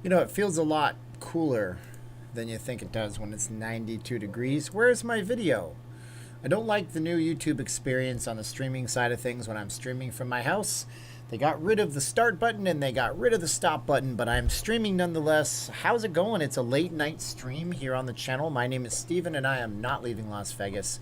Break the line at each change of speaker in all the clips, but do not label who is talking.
You know, it feels a lot cooler than you think it does when it's 92 degrees. Where's my video? I don't like the new YouTube experience on the streaming side of things when I'm streaming from my house. They got rid of the start button and they got rid of the stop button, but I'm streaming nonetheless. How's it going? It's a late night stream here on the channel. My name is Steven and I am not leaving Las Vegas.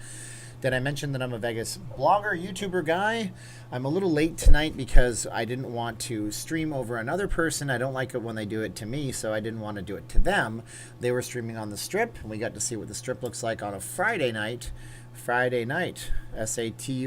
Did I mention that I'm a Vegas blogger, YouTuber guy? I'm a little late tonight because I didn't want to stream over another person. I don't like it when they do it to me, so I didn't want to do it to them. They were streaming on the Strip, and we got to see what the Strip looks like on a Friday night. Friday night, Saturday.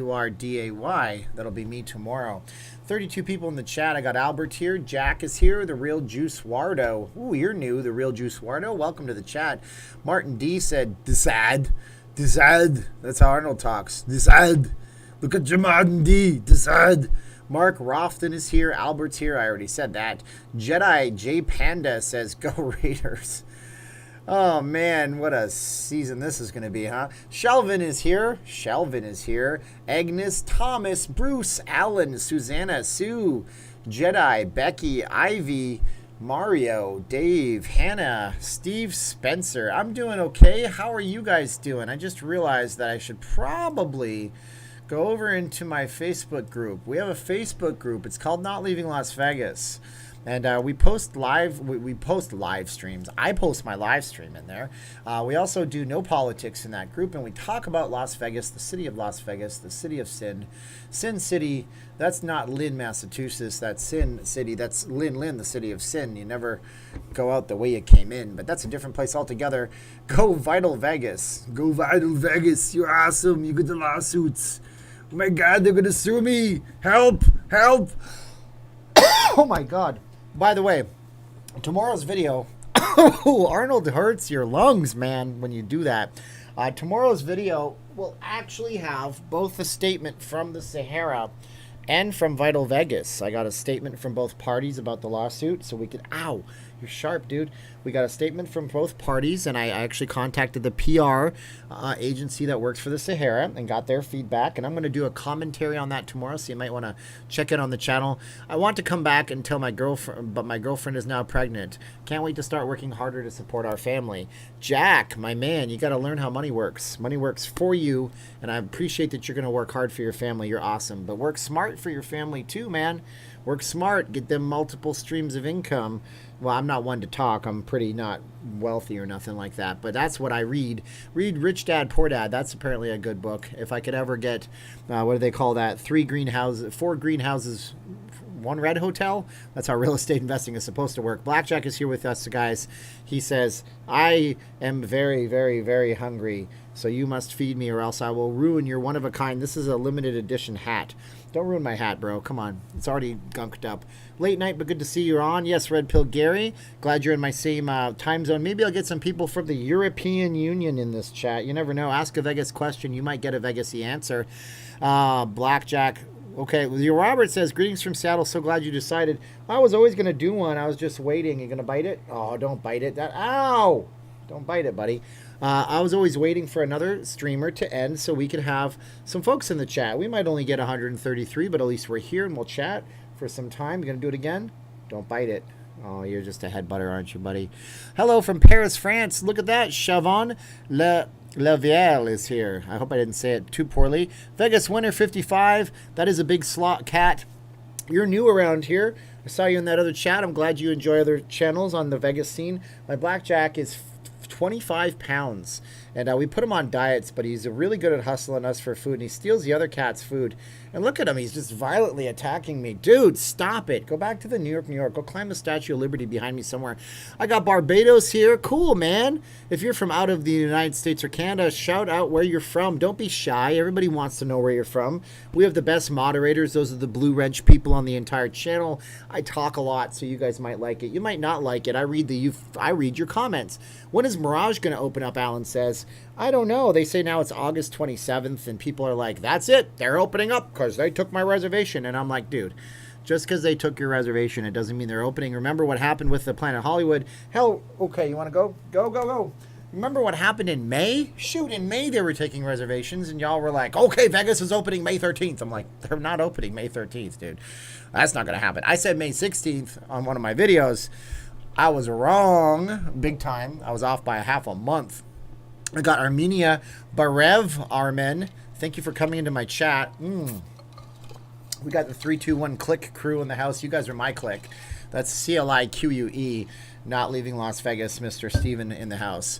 That'll be me tomorrow. 32 people in the chat. I got Albert here. Jack is here. The Real Juice Wardo. Ooh, you're new. The Real Juice Wardo. Welcome to the chat. Martin D said, Decide. Decide. That's how Arnold talks. Decide. Look at your Martin D. Decide. Mark Rofton is here. Albert's here. I already said that. Jedi J Panda says, Go Raiders. Oh, man, what a season this is going to be, huh? Shelvin is here. Shelvin is here. Agnes, Thomas, Bruce, Alan, Susanna, Sue, Jedi, Becky, Ivy, Mario, Dave, Hannah, Steve, Spencer. I'm doing okay. How are you guys doing? I just realized that I should probably go over into my Facebook group. We have a Facebook group. It's called Not Leaving Las Vegas. And we post live. We post live streams. I post my live stream in there. We also do no politics in that group, and we talk about Las Vegas, the city of Las Vegas, the city of Sin, Sin City. That's not Lynn, Massachusetts. That's Sin City. That's Lynn, the city of sin. You never go out the way you came in, but that's a different place altogether. Go Vital Vegas. Go Vital Vegas. You're awesome. You get the lawsuits. Oh my God, they're gonna sue me. Help! Help! Oh my God. By the way, tomorrow's video, Arnold hurts your lungs, man, when you do that. Tomorrow's video will actually have both a statement from the Sahara and from Vital Vegas. I got a statement from both parties about the lawsuit, so we could, ow, you're sharp, dude. We got a statement from both parties, and I actually contacted the PR agency that works for the Sahara and got their feedback, and I'm going to do a commentary on that tomorrow, so you might want to check it on the channel. I want to come back and tell my girlfriend, but my girlfriend is now pregnant. Can't wait to start working harder to support our family. Jack, my man, you got to learn how money works. Money works for you, and I appreciate that you're going to work hard for your family. You're awesome, but work smart for your family too, man. Work smart. Get them multiple streams of income. Well, I'm not one to talk. I'm pretty not wealthy or nothing like that. But that's what I read. Read Rich Dad, Poor Dad. That's apparently a good book. If I could ever get, what do they call that? 4 greenhouses, 1 red hotel. That's how real estate investing is supposed to work. Blackjack is here with us, guys. He says, I am very, very, very hungry. So you must feed me or else I will ruin your one-of-a-kind. This is a limited edition hat. Don't ruin my hat, bro. Come on. It's already gunked up. Late night, but good to see you're on. Yes, Red Pill Gary. Glad you're in my same time zone. Maybe I'll get some people from the European Union in this chat. You never know. Ask a Vegas question. You might get a Vegas-y answer. Blackjack. Okay, well, your Robert says, greetings from Seattle. So glad you decided. I was always going to do one. I was just waiting. You going to bite it? Oh, don't bite it. Ow! Don't bite it, buddy. I was always waiting for another streamer to end so we could have some folks in the chat. We might only get 133, but at least we're here and we'll chat for some time. You going to do it again? Don't bite it. Oh, you're just a headbutter, aren't you, buddy? Hello from Paris, France. Look at that. Chavon Leviel is here. I hope I didn't say it too poorly. Vegas Winner 55. That is a big slot cat. You're new around here. I saw you in that other chat. I'm glad you enjoy other channels on the Vegas scene. My blackjack is 25 pounds, and we put him on diets, but he's really good at hustling us for food, and he steals the other cat's food. And look at him, he's just violently attacking me. Dude, stop it. Go back to the New York. Go climb the Statue of Liberty behind me somewhere. I got Barbados here. Cool, man. If you're from out of the United States or Canada, shout out where you're from. Don't be shy. Everybody wants to know where you're from. We have the best moderators. Those are the Blue Wrench people on the entire channel. I talk a lot, so you guys might like it. You might not like it. I read your comments. When is Mirage going to open up, Alan says. I don't know. They say now it's August 27th, and people are like, that's it. They're opening up because they took my reservation. And I'm like, dude, just because they took your reservation, it doesn't mean they're opening. Remember what happened with the Planet Hollywood? Hell, okay, you want to go? Go. Remember what happened in May? Shoot, in May they were taking reservations, and y'all were like, okay, Vegas is opening May 13th. I'm like, they're not opening May 13th, dude. That's not going to happen. I said May 16th on one of my videos. I was wrong big time. I was off by half a month. I got Armenia Barev Armen. Thank you for coming into my chat. We got the 321 click crew in the house. You guys are my click. That's CLIQUE. Not leaving Las Vegas, Mr. Steven in the house.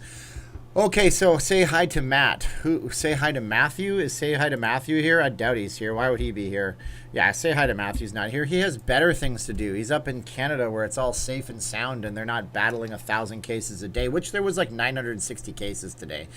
Okay, so say hi to Matt. Who say hi to Matthew? Is say hi to Matthew here? I doubt he's here. Why would he be here? Yeah, say hi to Matthew's not here. He has better things to do. He's up in Canada where it's all safe and sound and they're not battling 1,000 cases a day, which there was like 960 cases today.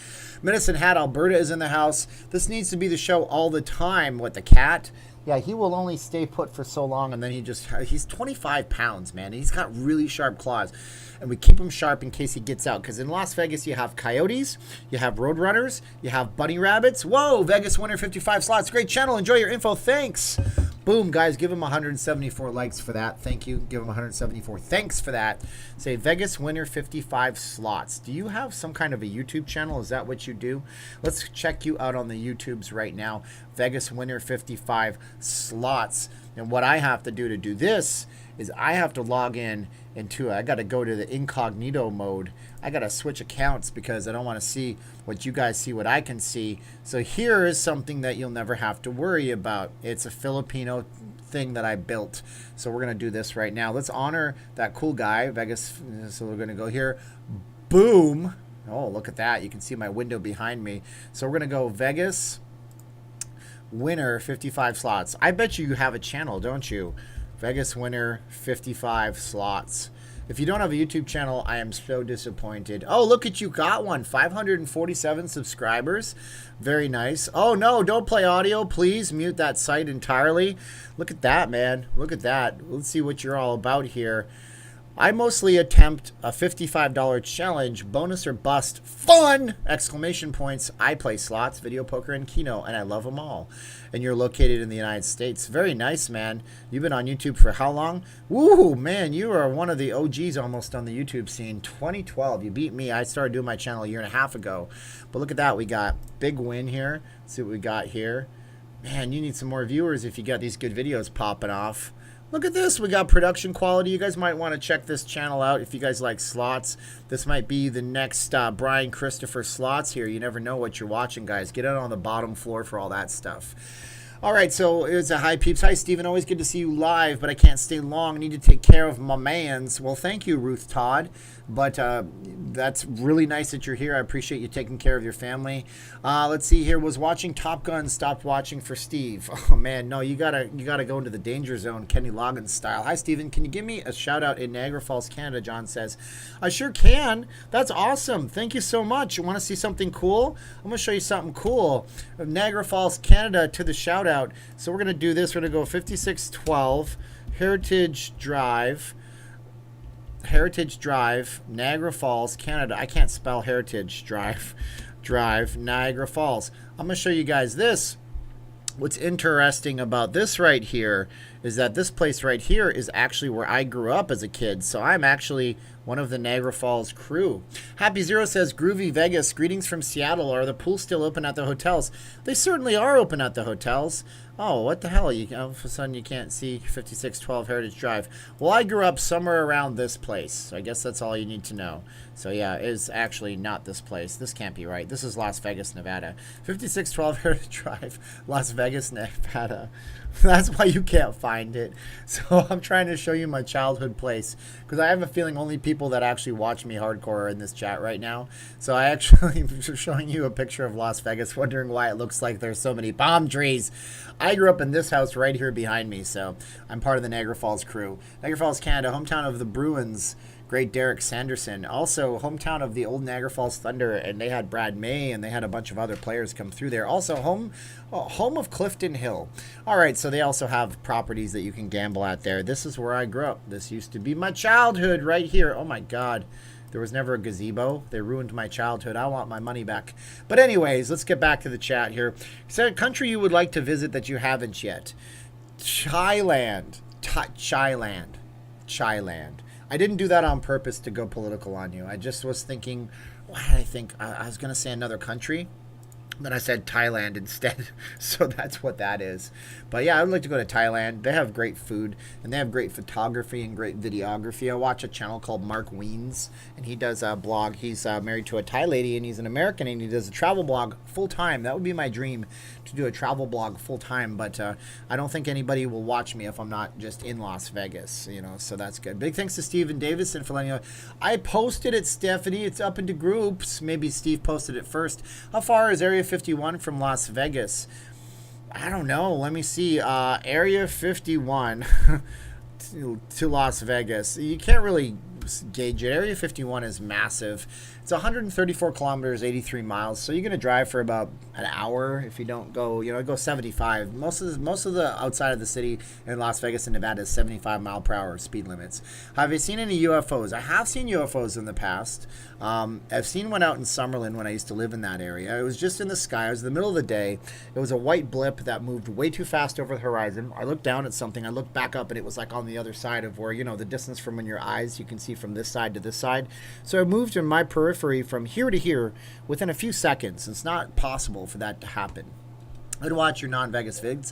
Medicine Hat Alberta is in the house. This needs to be the show all the time. What, the cat? Yeah, he will only stay put for so long, and then he's 25 pounds, man. And he's got really sharp claws. And we keep him sharp in case he gets out. Because in Las Vegas, you have coyotes, you have roadrunners, you have bunny rabbits. Whoa, Vegas winner 55 slots. Great channel. Enjoy your info. Thanks. Boom, guys. Give him 174 likes for that. Thank you. Give him 174 thanks for that. Say Vegas winner 55 slots. Do you have some kind of a YouTube channel? Is that what you do? Let's check you out on the YouTubes right now. Vegas winner 55 slots. And what I have to do this is I have to log in into I got to go to the incognito mode. I got to switch accounts because I don't want to see what you guys see, what I can see. So here is something that you'll never have to worry about. It's a Filipino thing that I built. So we're going to do this right now. Let's honor that cool guy, Vegas. So we're going to go here. Boom. Oh, look at that. You can see my window behind me. So we're going to go Vegas winner 55 slots. I bet you have a channel, don't you? Vegas winner 55 slots. If you don't have a YouTube channel, I am so disappointed. Oh, look at you, got one. 547 subscribers. Very nice. Oh, no, don't play audio. Please mute that site entirely. Look at that, man. Look at that. Let's see what you're all about here. I mostly attempt a $55 challenge, bonus or bust, fun! Exclamation points. I play slots, video poker, and Keno, and I love them all. And you're located in the United States. Very nice, man. You've been on YouTube for how long? Woo, man, you are one of the OGs almost on the YouTube scene. 2012, you beat me. I started doing my channel a year and a half ago. But look at that, we got big win here. Let's see what we got here. Man, you need some more viewers if you got these good videos popping off. Look at this. We got production quality. You guys might want to check this channel out if you guys like slots. This might be the next Brian Christopher slots here. You never know what you're watching, guys. Get out on the bottom floor for all that stuff. All right, so it's a hi, peeps. Hi, Steven. Always good to see you live, but I can't stay long. I need to take care of my mans. Well, thank you, Ruth Todd. But that's really nice that you're here. I appreciate you taking care of your family. Let's see here. Was watching Top Gun, stopped watching for Steve. Oh, man, no, you gotta go into the danger zone, Kenny Loggins style. Hi, Steven. Can you give me a shout-out in Niagara Falls, Canada, John says. I sure can. That's awesome. Thank you so much. You want to see something cool? I'm going to show you something cool. Niagara Falls, Canada to the shout-out. So we're going to do this. We're going to go 5612 Heritage Drive, Niagara Falls, Canada. I can't spell Heritage Drive, Niagara Falls. I'm going to show you guys this. What's interesting about this right here is that this place right here is actually where I grew up as a kid. So I'm actually one of the Niagara Falls crew. Happy Zero says, Groovy Vegas, greetings from Seattle. Are the pools still open at the hotels? They certainly are open at the hotels. Oh, what the hell? All of a sudden you can't see 5612 Heritage Drive. Well, I grew up somewhere around this place. So I guess that's all you need to know. So yeah, it is actually not this place. This can't be right. This is Las Vegas, Nevada. 5612 Heritage Drive, Las Vegas, Nevada. That's why you can't find it. So I'm trying to show you my childhood place because I have a feeling only people that actually watch me hardcore are in this chat right now. So I actually am showing you a picture of Las Vegas, wondering why it looks like there's so many palm trees. I grew up in this house right here behind me, so I'm part of the Niagara Falls crew. Niagara Falls, Canada, hometown of the Bruins. Great Derek Sanderson. Also, hometown of the old Niagara Falls Thunder, and they had Brad May, and they had a bunch of other players come through there. Also, home of Clifton Hill. All right, so they also have properties that you can gamble at there. This is where I grew up. This used to be my childhood right here. Oh, my God. There was never a gazebo. They ruined my childhood. I want my money back. But anyways, let's get back to the chat here. So, a country you would like to visit that you haven't yet. Thailand. I didn't do that on purpose to go political on you. I just was thinking, why did I think? I was going to say another country. Then I said Thailand instead, so that's what that is. But yeah, I would like to go to Thailand. They have great food, and they have great photography and great videography. I watch a channel called Mark Weens, and he does a blog. He's married to a Thai lady, and he's an American, and he does a travel blog full time. That would be my dream, to do a travel blog full time. But I don't think anybody will watch me if I'm not just in Las Vegas, so that's good. Big thanks to Steven Davison for letting me know. I posted it, Stephanie. It's up into groups. Maybe Steve posted it first. How far is Area 51 from Las Vegas? I don't know. Let me see. Area 51 to Las Vegas. You can't really gauge it. Area 51 is massive. It's 134 kilometers, 83 miles. So you're going to drive for about an hour if you don't go, go 75. Most of the outside of the city in Las Vegas and Nevada is 75 mile per hour speed limits. Have you seen any UFOs? I have seen UFOs in the past. I've seen one out in Summerlin when I used to live in that area. It was just in the sky. It was in the middle of the day. It was a white blip that moved way too fast over the horizon. I looked down at something. I looked back up, and it was like on the other side of where, the distance from when your eyes, you can see from this side to this side. So it moved in my periphery from here to here within a few seconds. It's not possible for that to happen. I'd watch your non-Vegas vids.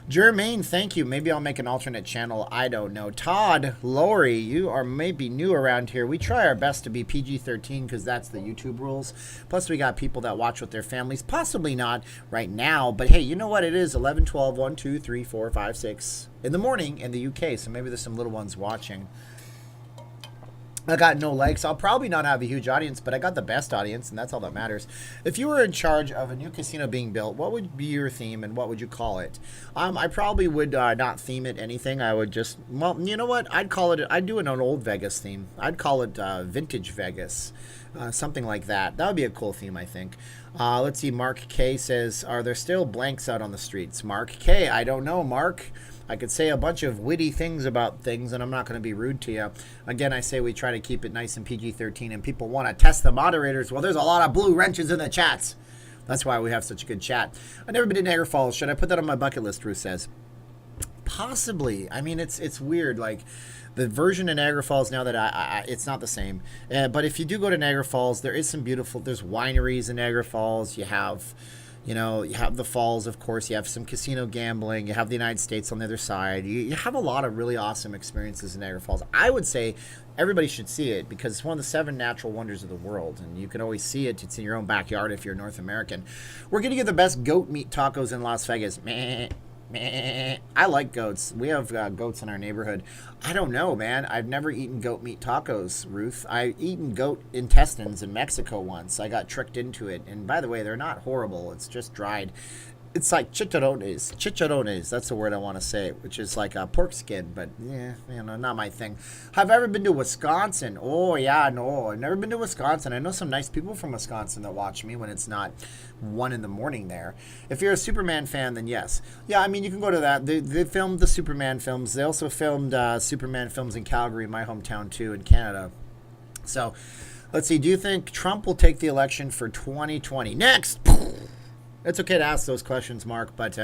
Jermaine, thank you. Maybe I'll make an alternate channel. I don't know. Todd, Lori, you are maybe new around here. We try our best to be PG-13 because that's the YouTube rules. Plus, we got people that watch with their families. Possibly not right now, but hey, you know what it is? 11, 12, 1, 2, 3, 4, 5, 6 in the morning in the UK, so maybe there's some little ones watching. I got no likes. I'll probably not have a huge audience, but I got the best audience, and that's all that matters. If you were in charge of a new casino being built, what would be your theme, and what would you call it? I probably would not theme it anything. I would just, well, you know what? I'd do an old Vegas theme. I'd call it Vintage Vegas, something like that. That would be a cool theme, I think. Let's see. Mark K says, are there still blanks out on the streets? Mark K, I don't know, Mark. I could say a bunch of witty things about things, and I'm not going to be rude to you. Again, I say we try to keep it nice and PG-13, and people want to test the moderators. Well, there's a lot of blue wrenches in the chats. That's why we have such a good chat. I've never been to Niagara Falls. Should I put that on my bucket list, Ruth says. Possibly. I mean, it's weird. Like, the version of Niagara Falls now that it's not the same. But if you do go to Niagara Falls, there's wineries in Niagara Falls. You have the falls, of course. You have some casino gambling. You have the United States on the other side. You have a lot of really awesome experiences in Niagara Falls. I would say everybody should see it because it's one of the 7 natural wonders of the world, and you can always see it. It's in your own backyard if you're North American. We're going to get the best goat meat tacos in Las Vegas. Meh. I like goats. We have goats in our neighborhood. I don't know, man. I've never eaten goat meat tacos, Ruth. I've eaten goat intestines in Mexico once. I got tricked into it. And by the way, they're not horrible. It's just dried. It's like chicharrones. Chicharrones, that's the word I want to say, which is like a pork skin, but not my thing. Have I ever been to Wisconsin? Oh, yeah, no. I've never been to Wisconsin. I know some nice people from Wisconsin that watch me when it's not 1 in the morning there. If you're a Superman fan, then yes. Yeah, I mean, you can go to that. They filmed the Superman films. They also filmed Superman films in Calgary, my hometown, too, in Canada. So, let's see. Do you think Trump will take the election for 2020? Next! It's okay to ask those questions, Mark, but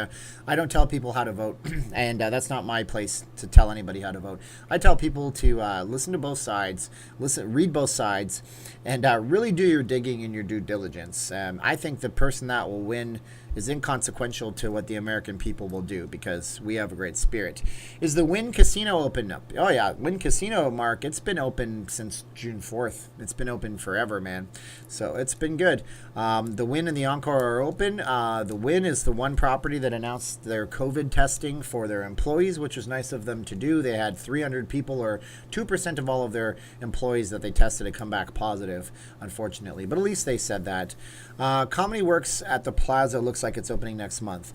I don't tell people how to vote, and that's not my place to tell anybody how to vote. I tell people to listen to both sides, read both sides, and really do your digging and your due diligence. I think the person that will win is inconsequential to what the American people will do because we have a great spirit. Is the Wynn Casino open up? Oh, yeah. Wynn Casino, Mark, it's been open since June 4th. It's been open forever, man. So it's been good. The Wynn and the Encore are open. The Wynn is the one property that announced their COVID testing for their employees, which was nice of them to do. They had 300 people, or 2% of all of their employees that they tested to come back positive, unfortunately. But at least they said that. Comedy Works at the Plaza looks like it's opening next month.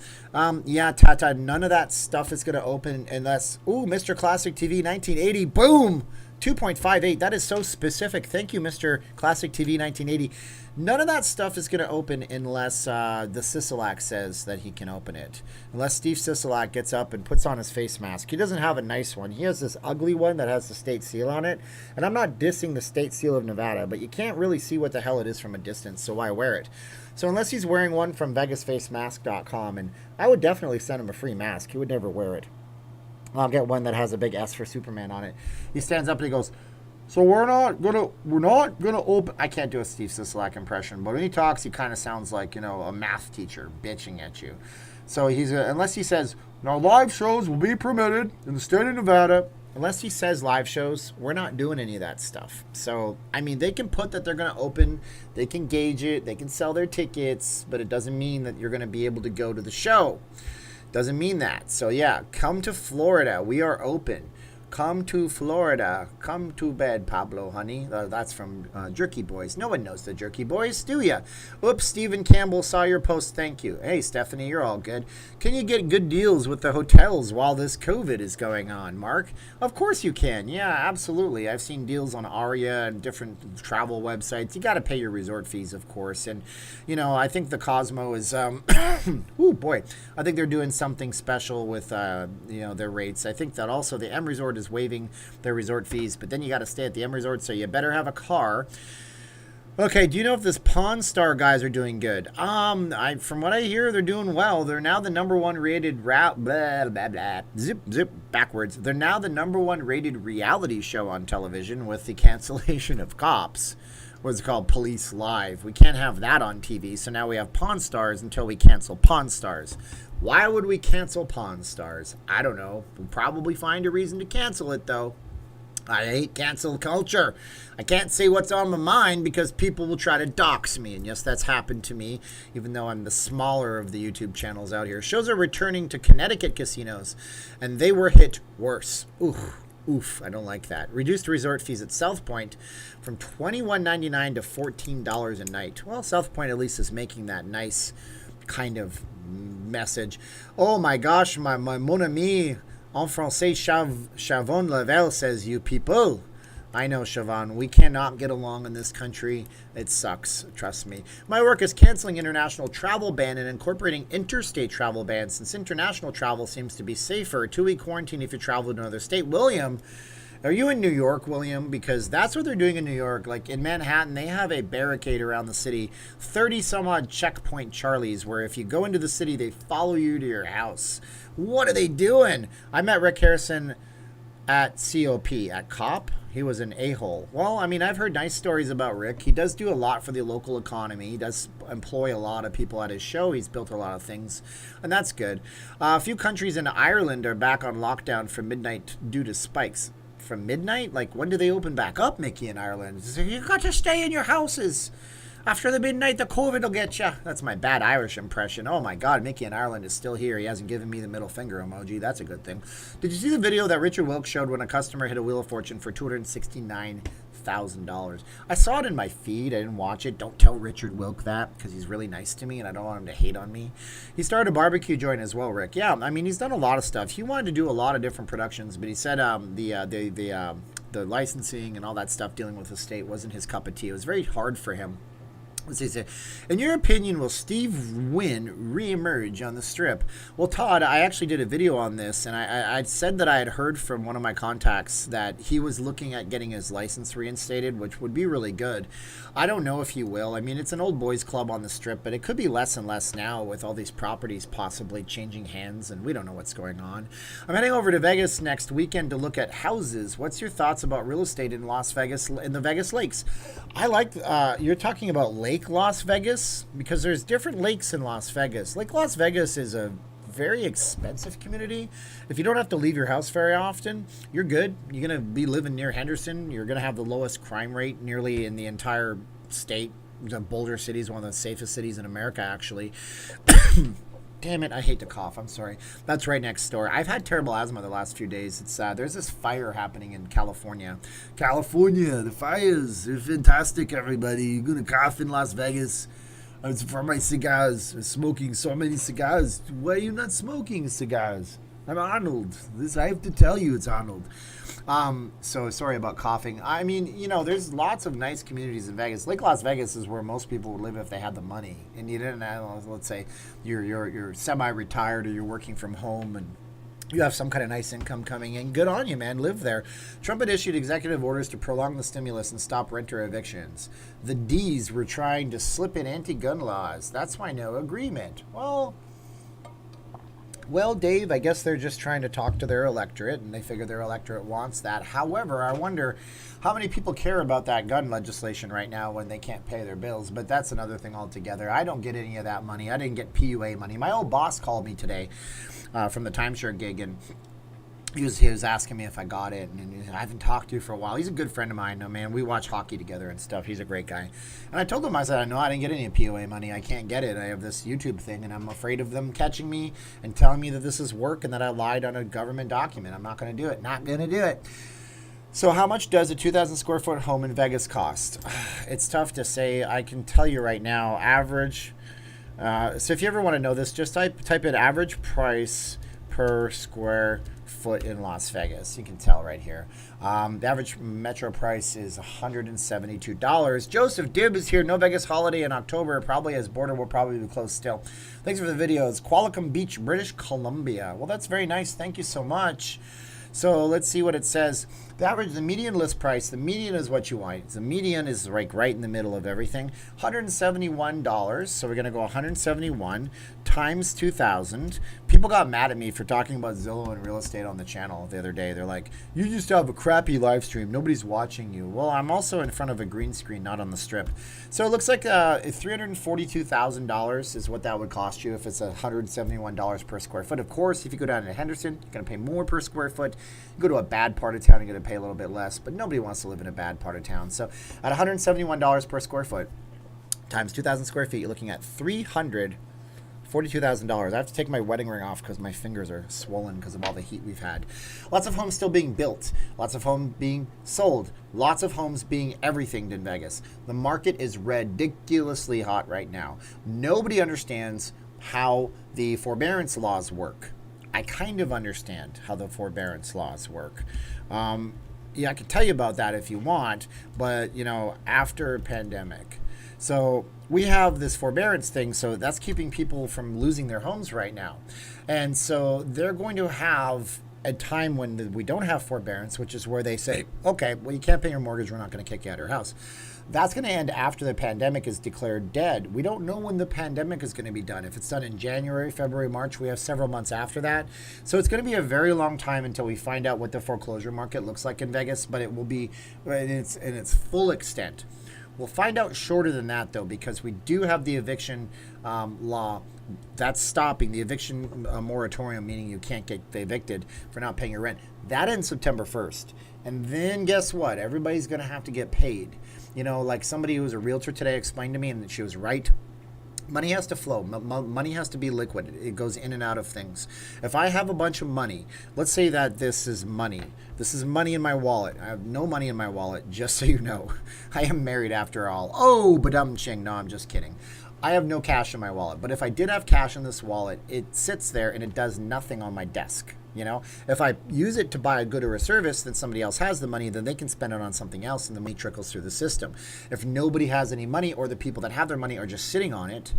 Yeah, Tata, none of that stuff is going to open unless... Ooh, Mr. Classic TV 1980. Boom! 2.58. That is so specific. Thank you, Mr. Classic TV 1980. None of that stuff is going to open unless the Sisolak says that he can open it. Unless Steve Sisolak gets up and puts on his face mask. He doesn't have a nice one. He has this ugly one that has the state seal on it. And I'm not dissing the state seal of Nevada, but you can't really see what the hell it is from a distance, so why wear it? So unless he's wearing one from VegasFaceMask.com, and I would definitely send him a free mask. He would never wear it. I'll get one that has a big S for Superman on it. He stands up and he goes, So we're not gonna open. I can't do a Steve Sisolak impression, but when he talks, he kind of sounds like, a math teacher bitching at you. So unless he says, "Now live shows will be permitted in the state of Nevada." Unless he says live shows, we're not doing any of that stuff. So, I mean, they can put that they're going to open, they can gauge it, they can sell their tickets, but it doesn't mean that you're going to be able to go to the show. Doesn't mean that. So, yeah, come to Florida. We are open. Come to Florida. Come to bed, Pablo, honey. That's from Jerky Boys. No one knows the Jerky Boys, do ya? Oops, Stephen Campbell saw your post. Thank you. Hey, Stephanie, you're all good. Can you get good deals with the hotels while this COVID is going on, Mark? Of course you can. Yeah, absolutely. I've seen deals on Aria and different travel websites. You got to pay your resort fees, of course. And, I think the Cosmo is, oh boy, I think they're doing something special with, their rates. I think that also the M Resort is waiving their resort fees, but then you got to stay at the M Resort, so you better have a car. Okay, do you know if this Pawn Star guys are doing good? From what I hear, they're doing well. They're now the number one rated zip backwards. They're now the number one rated reality show on television with the cancellation of Cops. What's it called? Police Live. We can't have that on TV, so now we have Pawn Stars until we cancel Pawn Stars. Why would we cancel Pawn Stars? I don't know. We'll probably find a reason to cancel it, though. I hate cancel culture. I can't say what's on my mind because people will try to dox me. And yes, that's happened to me, even though I'm the smaller of the YouTube channels out here. Shows are returning to Connecticut casinos, and they were hit worse. Oof, I don't like that. Reduced resort fees at South Point from $21.99 to $14 a night. Well, South Point at least is making that nice kind of message. Oh my gosh, my mon ami en français Chavon Lavelle says, you people. I know, Siobhan, we cannot get along in this country. It sucks, trust me. My work is canceling international travel ban and incorporating interstate travel bans since international travel seems to be safer. 2-week quarantine if you travel to another state. William, are you in New York, William? Because that's what they're doing in New York. Like in Manhattan, they have a barricade around the city, 30 some odd checkpoint Charlies, where if you go into the city, they follow you to your house. What are they doing? I met Rick Harrison at COP. He was an a-hole. Well, I mean, I've heard nice stories about Rick. He does do a lot for the local economy. He does employ a lot of people at his show. He's built a lot of things, and that's good. A few countries in Ireland are back on lockdown from midnight due to spikes. From midnight? Like, when do they open back up, Mickey, in Ireland? You got to stay in your houses. After the midnight, the COVID will get you. That's my bad Irish impression. Oh my God, Mickey in Ireland is still here. He hasn't given me the middle finger emoji. That's a good thing. Did you see the video that Richard Wilkes showed when a customer hit a Wheel of Fortune for $269,000? I saw it in my feed. I didn't watch it. Don't tell Richard Wilkes that because he's really nice to me and I don't want him to hate on me. He started a barbecue joint as well, Rick. Yeah, I mean, he's done a lot of stuff. He wanted to do a lot of different productions, but he said the licensing and all that stuff dealing with the state wasn't his cup of tea. It was very hard for him. Let's see. In your opinion, will Steve Wynn reemerge on the Strip? Well, Todd, I actually did a video on this, and I said that I had heard from one of my contacts that he was looking at getting his license reinstated, which would be really good. I don't know if he will. I mean, it's an old boys club on the Strip, but it could be less and less now with all these properties possibly changing hands, and we don't know what's going on. I'm heading over to Vegas next weekend to look at houses. What's your thoughts about real estate in Las Vegas, in the Vegas lakes? I like, you're talking about Lake Las Vegas, because there's different lakes in Las Vegas. Lake Las Vegas is a very expensive community. If you don't have to leave your house very often, you're good. You're going to be living near Henderson. You're going to have the lowest crime rate nearly in the entire state. Boulder City is one of the safest cities in America, actually. Damn it, I hate to cough. I'm sorry. That's right next door. I've had terrible asthma the last few days. It's there's this fire happening in California. California, the fires. They're fantastic, everybody. You're going to cough in Las Vegas. It's for my cigars. I'm smoking so many cigars. Why are you not smoking cigars? I'm Arnold. I have to tell you it's Arnold. So sorry about coughing. I mean, there's lots of nice communities in Vegas. Lake Las Vegas is where most people would live if they had the money. And you didn't have, let's say, you're semi-retired or you're working from home and you have some kind of nice income coming in. Good on you, man. Live there. Trump had issued executive orders to prolong the stimulus and stop renter evictions. The D's were trying to slip in anti-gun laws. That's why no agreement. Well, Well, Dave, I guess they're just trying to talk to their electorate, and they figure their electorate wants that. However, I wonder how many people care about that gun legislation right now when they can't pay their bills. But that's another thing altogether. I don't get any of that money. I didn't get PUA money. My old boss called me today from the timeshare gig, and he was asking me if I got it, and I haven't talked to you for a while. He's a good friend of mine, man. We watch hockey together and stuff. He's a great guy. And I told him, I said, no, I didn't get any POA money. I can't get it. I have this YouTube thing, and I'm afraid of them catching me and telling me that this is work and that I lied on a government document. I'm not going to do it. Not going to do it. So how much does a 2,000 square foot home in Vegas cost? It's tough to say. I can tell you right now, average. So if you ever want to know this, just type in average price per square foot in Las Vegas. You can tell right here. The average metro price is $172. Joseph Dibb is here. No Vegas holiday in October. Probably as border will probably be closed still. Thanks for the videos. Qualicum Beach, British Columbia. Well, that's very nice. Thank you so much. So let's see what it says. The median list price, the median is what you want. The median is like right in the middle of everything. $171. So we're going to go 171 times 2,000. People got mad at me for talking about Zillow and real estate on the channel the other day. They're like, you just have a crappy live stream. Nobody's watching you. Well, I'm also in front of a green screen, not on the strip. So it looks like $342,000 is what that would cost you if it's $171 per square foot. Of course, if you go down to Henderson, you're going to pay more per square foot. You go to a bad part of town, you're going to pay a little bit less, but nobody wants to live in a bad part of town. So at $171 per square foot times 2,000 square feet, you're looking at $342,000. I have to take my wedding ring off because my fingers are swollen because of all the heat we've had. Lots of homes still being built. Lots of homes being sold. Lots of homes being everything in Vegas. The market is ridiculously hot right now. Nobody understands how the forbearance laws work. I kind of understand how the forbearance laws work. Yeah, I can tell you about that if you want, but, after a pandemic. So we have this forbearance thing, so that's keeping people from losing their homes right now. And so they're going to have a time when we don't have forbearance, which is where they say, okay, well, you can't pay your mortgage, we're not going to kick you out of your house. That's going to end after the pandemic is declared dead. We don't know when the pandemic is going to be done. If it's done in January, February, March, we have several months after that. So it's going to be a very long time until we find out what the foreclosure market looks like in Vegas, but it will be in its full extent. We'll find out shorter than that, though, because we do have the eviction law that's stopping the eviction moratorium, meaning you can't get evicted for not paying your rent. That ends September 1st. And then guess what? Everybody's going to have to get paid. Like somebody who was a realtor today explained to me, and she was right. Money has to flow. Money has to be liquid. It goes in and out of things. If I have a bunch of money, let's say that this is money. This is money in my wallet. I have no money in my wallet, just so you know. I am married after all. Oh, badum-ching. No, I'm just kidding. I have no cash in my wallet. But if I did have cash in this wallet, it sits there and it does nothing on my desk. If I use it to buy a good or a service, then somebody else has the money, then they can spend it on something else, and the money trickles through the system. If nobody has any money, or the people that have their money are just sitting on it,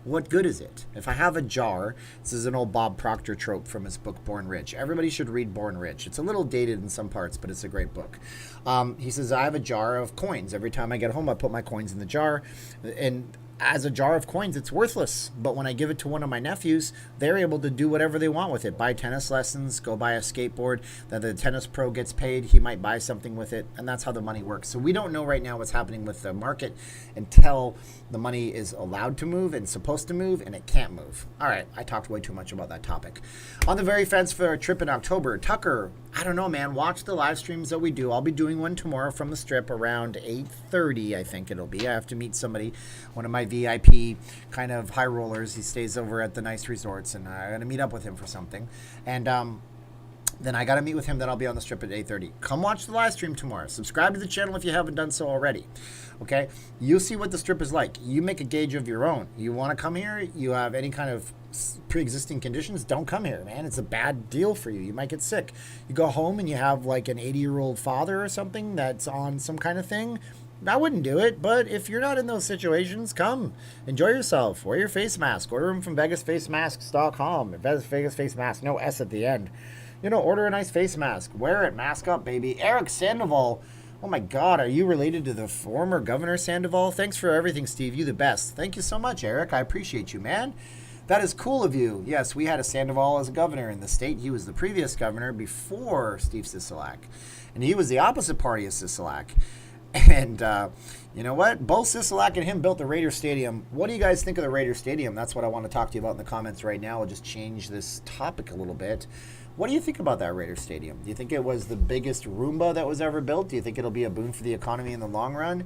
what good is it? If I have a jar, this is an old Bob Proctor trope from his book, Born Rich. Everybody should read Born Rich. It's a little dated in some parts, but it's a great book. He says, I have a jar of coins. Every time I get home, I put my coins in the jar, and as a jar of coins, it's worthless. But when I give it to one of my nephews, they're able to do whatever they want with it. Buy tennis lessons, go buy a skateboard. Then the tennis pro gets paid. He might buy something with it. And that's how the money works. So we don't know right now what's happening with the market until the money is allowed to move and supposed to move, and it can't move. All right, I talked way too much about that topic. On the very fence for a trip in October, Tucker, I don't know, man. Watch the live streams that we do. I'll be doing one tomorrow from the strip around 8:30, I think it'll be. I have to meet somebody, one of my VIP kind of high rollers. He stays over at the nice resorts, and I'm going to meet up with him for something. And then I got to meet with him. Then I'll be on the strip at 8:30. Come watch the live stream tomorrow. Subscribe to the channel if you haven't done so already. Okay? You'll see what the strip is like. You make a gauge of your own. You want to come here? You have any kind of pre-existing conditions? Don't come here, man. It's a bad deal for you. You might get sick. You go home and you have like an 80-year-old father or something that's on some kind of thing. I wouldn't do it, but if you're not in those situations, come. Enjoy yourself. Wear your face mask. Order them from VegasFaceMasks.com. Vegas Face Mask, no S at the end. Order a nice face mask. Wear it. Mask up, baby. Eric Sandoval. Oh, my God. Are you related to the former Governor Sandoval? Thanks for everything, Steve. You the best. Thank you so much, Eric. I appreciate you, man. That is cool of you. Yes, we had a Sandoval as a governor in the state. He was the previous governor before Steve Sisolak. And he was the opposite party of Sisolak. And you know what? Both Sisolak and him built the Raider Stadium. What do you guys think of the Raider Stadium? That's what I want to talk to you about in the comments right now. I'll just change this topic a little bit. What do you think about that Raider Stadium? Do you think it was the biggest Roomba that was ever built? Do you think it'll be a boon for the economy in the long run?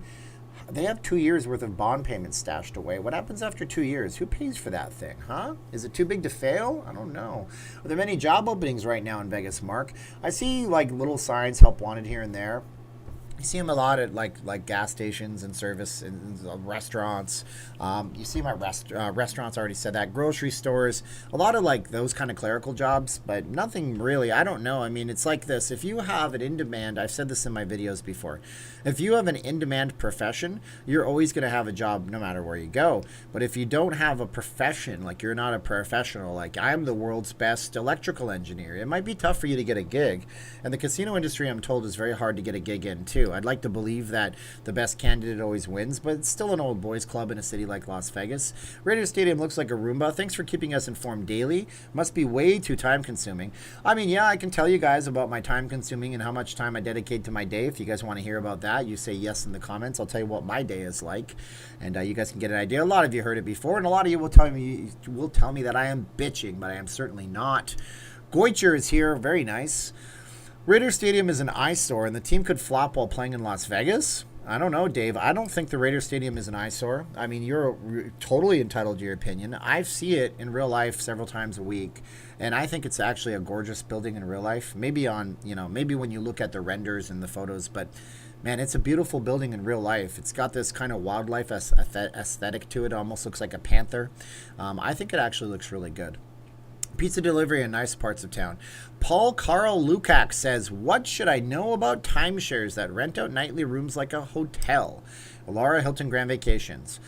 They have 2 years worth of bond payments stashed away. What happens after 2 years? Who pays for that thing, huh? Is it too big to fail? I don't know. Are there many job openings right now in Vegas, Mark? I see like little signs, help wanted here and there. You see them a lot at like gas stations and service and restaurants. You see my restaurants, already said that. Grocery stores, a lot of like those kind of clerical jobs, but nothing really. I don't know. I mean, it's like this. If you have an in-demand, I've said this in my videos before, if you have an in-demand profession, you're always going to have a job no matter where you go. But if you don't have a profession, like you're not a professional, like I'm the world's best electrical engineer, it might be tough for you to get a gig. And the casino industry, I'm told, is very hard to get a gig in too. I'd like to believe that the best candidate always wins, but it's still an old boys club in a city like Las Vegas. Raider Stadium looks like a Roomba. Thanks for keeping us informed daily. Must be way too time consuming. I mean, yeah, I can tell you guys about my time consuming and how much time I dedicate to my day. If you guys want to hear about that, you say yes in the comments. I'll tell you what my day is like, and you guys can get an idea. A lot of you heard it before, and a lot of you will tell me that I am bitching, but I am certainly not. Goicher is here. Very nice. Raider Stadium is an eyesore, and the team could flop while playing in Las Vegas? I don't know, Dave. I don't think the Raider Stadium is an eyesore. I mean, you're totally entitled to your opinion. I see it in real life several times a week, and I think it's actually a gorgeous building in real life. Maybe maybe when you look at the renders and the photos, but man, it's a beautiful building in real life. It's got this kind of wildlife aesthetic to it. It almost looks like a panther. I think it actually looks really good. Pizza delivery in nice parts of town. Paul Carl Lukacs says, what should I know about timeshares that rent out nightly rooms like a hotel? Laura Hilton Grand Vacations.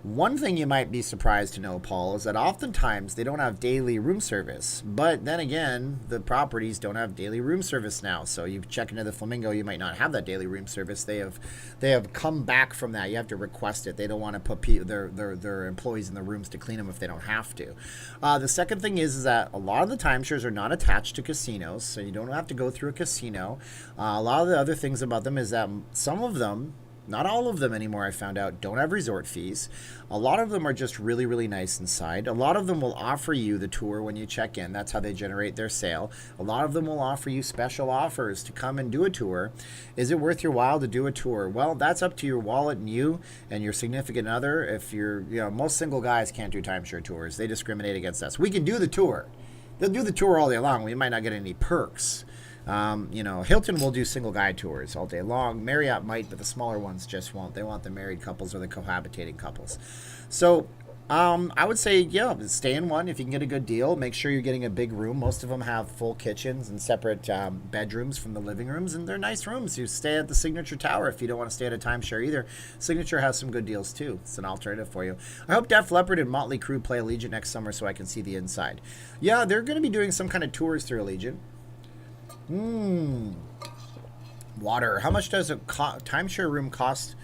One thing you might be surprised to know, Paul, is that oftentimes they don't have daily room service. But then again, the properties don't have daily room service now. So you check into the Flamingo, you might not have that daily room service. They have come back from that. You have to request it. They don't want to put their employees in the rooms to clean them if they don't have to. The second thing is that a lot of the timeshares are not attached to casinos, so you don't have to go through a casino. A lot of the other things about them is that some of them, not all of them anymore, I found out, don't have resort fees. A lot of them are just really, really nice inside. A lot of them will offer you the tour when you check in. That's how they generate their sale. A lot of them will offer you special offers to come and do a tour. Is it worth your while to do a tour? Well, that's up to your wallet and you and your significant other. If you're, most single guys can't do timeshare tours. They discriminate against us. We can do the tour. They'll do the tour all day long. We might not get any perks. Hilton will do single guy tours all day long. Marriott might, but the smaller ones just won't. They want the married couples or the cohabitating couples. So I would say, stay in one if you can get a good deal. Make sure you're getting a big room. Most of them have full kitchens and separate bedrooms from the living rooms, and they're nice rooms. You stay at the Signature Tower if you don't want to stay at a timeshare either. Signature has some good deals too. It's an alternative for you. I hope Def Leppard and Motley Crue play Allegiant next summer so I can see the inside. Yeah, they're going to be doing some kind of tours through Allegiant. Water. How much does a timeshare room cost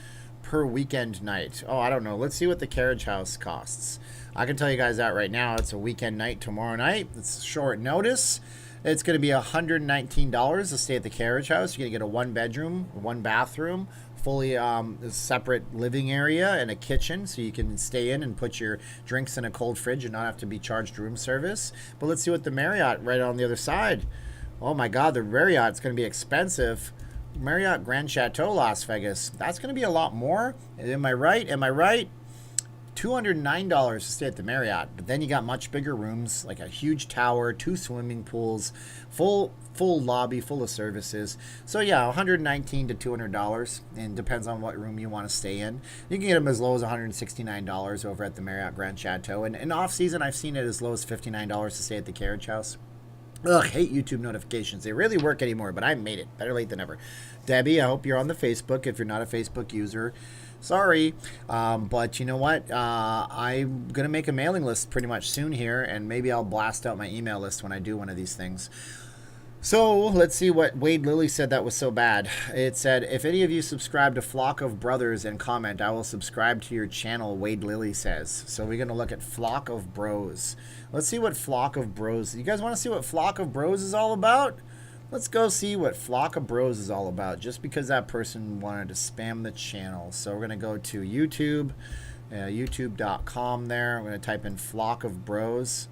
per weekend night? Oh, I don't know. Let's see what the carriage house costs. I can tell you guys that right now. It's a weekend night tomorrow night. It's short notice. It's going to be $119 to stay at the carriage house. You're going to get a 1-bedroom, 1-bathroom, fully separate living area and a kitchen, so you can stay in and put your drinks in a cold fridge and not have to be charged room service. But let's see what the Marriott right on the other side. Oh my God, the Marriott's going to be expensive. Marriott Grand Chateau, Las Vegas. That's going to be a lot more. Am I right? Am I right? $209 to stay at the Marriott. But then you got much bigger rooms, like a huge tower, 2 swimming pools, full lobby, full of services. So yeah, $119 to $200, and depends on what room you want to stay in. You can get them as low as $169 over at the Marriott Grand Chateau. And in off season, I've seen it as low as $59 to stay at the carriage house. Ugh, hate YouTube notifications. They rarely work anymore, but I made it. Better late than never. Debbie, I hope you're on the Facebook. If you're not a Facebook user, sorry. But you know what? I'm going to make a mailing list pretty much soon here, and maybe I'll blast out my email list when I do one of these things. So let's see what Wade Lilly said that was so bad. It said, if any of you subscribe to Flock of Brothers and comment, I will subscribe to your channel, Wade Lilly says. So we're going to look at Flock of Bros. Let's see what Flock of Bros. You guys want to see what Flock of Bros is all about? Let's go see what Flock of Bros is all about, just because that person wanted to spam the channel. So we're going to go to YouTube, youtube.com there. I'm going to type in Flock of Bros.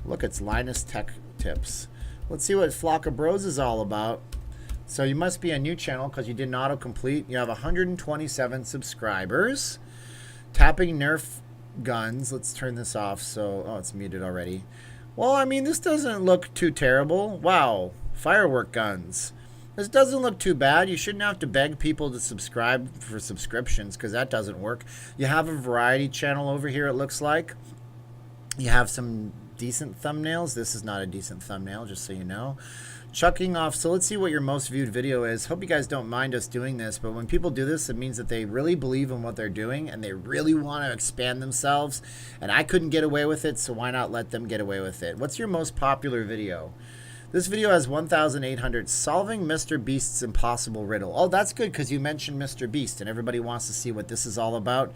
Look, it's Linus Tech Tips. Let's see what Flock of Bros is all about. So you must be a new channel because you did an autocomplete. You have 127 subscribers. Tapping Nerf guns. Let's turn this off. So, oh, it's muted already. Well, I mean, this doesn't look too terrible. Wow. Firework guns. This doesn't look too bad. You shouldn't have to beg people to subscribe for subscriptions because that doesn't work. You have a variety channel over here, it looks like. You have some decent thumbnails. This is not a decent thumbnail, just so you know. Chucking off. So let's see what your most viewed video is. Hope you guys don't mind us doing this, but when people do this, it means that they really believe in what they're doing and they really want to expand themselves. And I couldn't get away with it, so why not let them get away with it? What's your most popular video? This video has 1,800. Solving Mr. Beast's impossible riddle. Oh, that's good because you mentioned Mr. Beast and everybody wants to see what this is all about.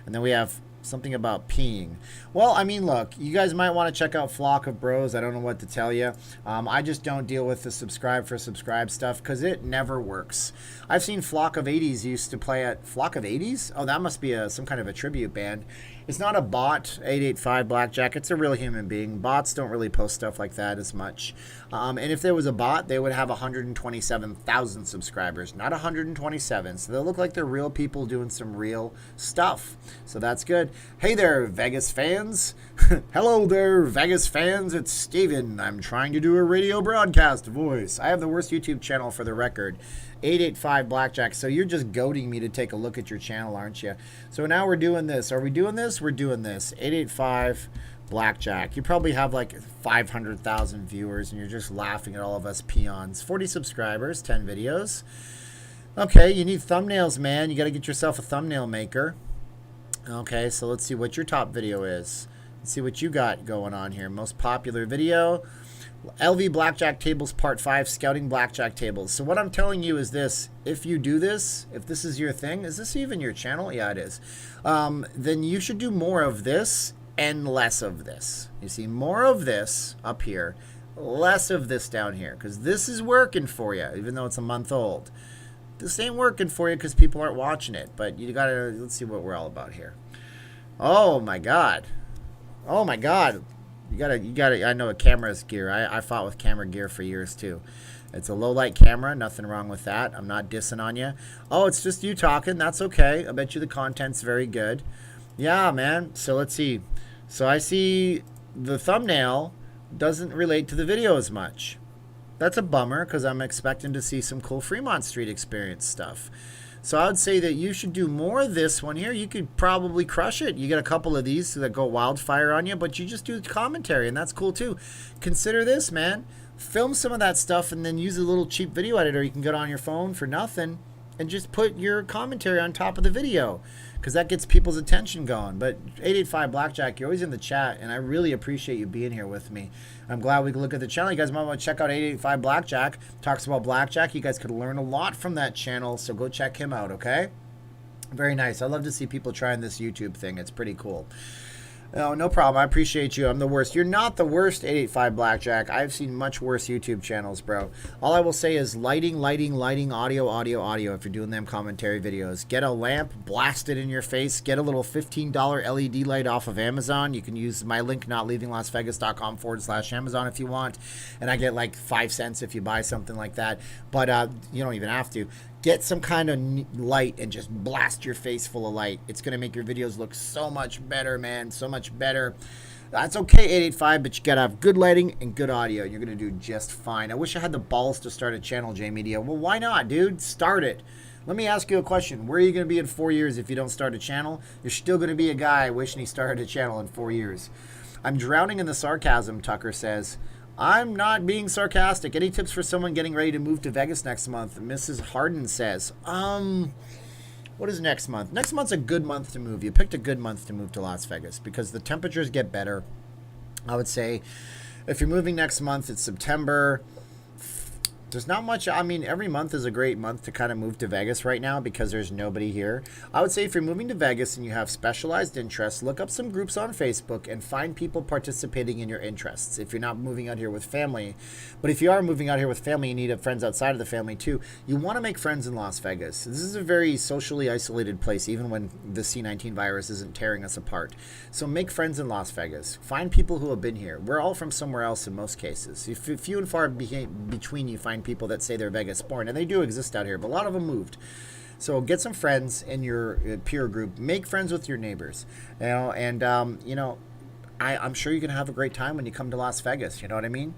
And then we have something about peeing. Well, I mean, look, you guys might want to check out Flock of Bros. I don't know what to tell you. I just don't deal with the subscribe for subscribe stuff because it never works. I've seen Flock of 80s used to play at Flock of 80s. Oh, that must be some kind of a tribute band. It's not a bot, 885 Blackjack. It's a real human being. Bots don't really post stuff like that as much. And if there was a bot, they would have 127,000 subscribers, not 127. So they look like they're real people doing some real stuff. So that's good. Hey there, Vegas fans. Hello there, Vegas fans. It's Steven. I'm trying to do a radio broadcast voice. I have the worst YouTube channel for the record. 885 Blackjack. So you're just goading me to take a look at your channel, aren't you? So now we're doing this. Are we doing this? We're doing this. 885 Blackjack. You probably have like 500,000 viewers and you're just laughing at all of us peons. 40 subscribers, 10 videos. Okay, you need thumbnails, man. You got to get yourself a thumbnail maker. Okay, so let's see what your top video is. Let's see what you got going on here. Most popular video. LV Blackjack Tables Part 5, Scouting Blackjack Tables. So what I'm telling you is this. If you do this, if this is your thing, is this even your channel? Yeah, it is. Then you should do more of this and less of this. You see, more of this up here, less of this down here. Because this is working for you, even though it's a month old. This ain't working for you because people aren't watching it. But you gotta, let's see what we're all about here. Oh my God. Oh my God. You gotta, I know a camera's gear. I fought with camera gear for years too. It's a low light camera, nothing wrong with that. I'm not dissing on you. Oh, it's just you talking, that's okay. I bet you the content's very good. Yeah, man, so let's see. So I see the thumbnail doesn't relate to the video as much. That's a bummer because I'm expecting to see some cool Fremont Street experience stuff. So I would say that you should do more of this one here. You could probably crush it. You get a couple of these that go wildfire on you, but you just do commentary, and that's cool too. Consider this, man. Film some of that stuff and then use a little cheap video editor you can get on your phone for nothing and just put your commentary on top of the video because that gets people's attention going. But 885 Blackjack, you're always in the chat, and I really appreciate you being here with me. I'm glad we can look at the channel. You guys might want to check out 885 Blackjack. Talks about blackjack. You guys could learn a lot from that channel, so go check him out, okay? Very nice. I love to see people trying this YouTube thing. It's pretty cool. No, no problem. I appreciate you. I'm the worst. You're not the worst, 885 Blackjack. I've seen much worse YouTube channels, bro. All I will say is lighting, audio if you're doing them commentary videos. Get a lamp, blast it in your face. Get a little $15 LED light off of Amazon. You can use my link, notleavinglasvegas.com/Amazon if you want. And I get like 5 cents if you buy something like that. But you don't even have to. Get some kind of light and just blast your face full of light. It's going to make your videos look so much better, man. So much better. That's okay, 885, but you got to have good lighting and good audio. You're going to do just fine. I wish I had the balls to start a channel, J Media. Well, why not, dude? Start it. Let me ask you a question. Where are you going to be in 4 years if you don't start a channel? You're still going to be a guy wishing he started a channel in 4 years. I'm drowning in the sarcasm, Tucker says. I'm not being sarcastic. Any tips for someone getting ready to move to Vegas next month? Mrs. Harden says, what is next month? Next month's a good month to move. You picked a good month to move to Las Vegas because the temperatures get better. I would say if you're moving next month, it's September There's not much. I mean, every month is a great month to kind of move to Vegas right now because there's nobody here. I would say if you're moving to Vegas and you have specialized interests, look up some groups on Facebook and find people participating in your interests. If you're not moving out here with family, but if you are moving out here with family, you need friends outside of the family too. You want to make friends in Las Vegas. This is a very socially isolated place, even when the C-19 virus isn't tearing us apart. So make friends in Las Vegas. Find people who have been here. We're all from somewhere else in most cases. If few and far between you find people that say they're Vegas born, and they do exist out here, but a lot of them moved. So get some friends in your peer group. Make friends with your neighbors, and I'm sure you can have a great time when you come to Las Vegas. You know what I mean?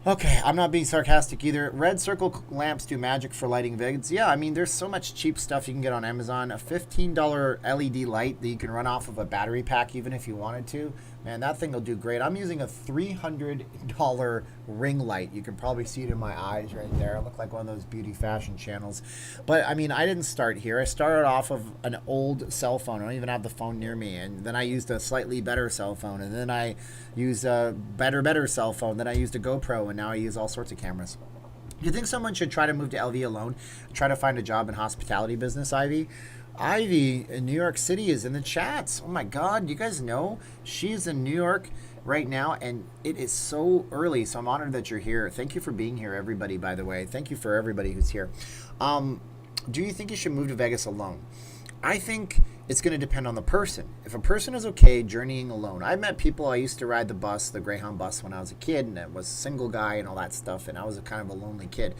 Okay, I'm not being sarcastic either. Red circle lamps do magic for lighting vids. Yeah, I mean, there's so much cheap stuff you can get on Amazon. A $15 LED light that you can run off of a battery pack even if you wanted to. Man, that thing will do great. I'm using a $300 ring light. You can probably see it in my eyes right there. I look like one of those beauty fashion channels. But, I mean, I didn't start here. I started off of an old cell phone. I don't even have the phone near me. And then I used a slightly better cell phone. And then I used a better cell phone. Then I used a GoPro. And now I use all sorts of cameras. You think someone should try to move to LV alone? Try to find a job in hospitality business, Ivy? Ivy in New York City is in the chats. Oh my God, you guys know she's in New York right now, and it is so early, so I'm honored that you're here. Thank you for being here, everybody, by the way. Thank you for everybody who's here. Do you think you should move to Vegas alone? I think it's going to depend on the person. If a person is okay journeying alone. I met people, I used to ride the bus, the Greyhound bus when I was a kid, and I was a single guy and all that stuff, and I was a kind of a lonely kid,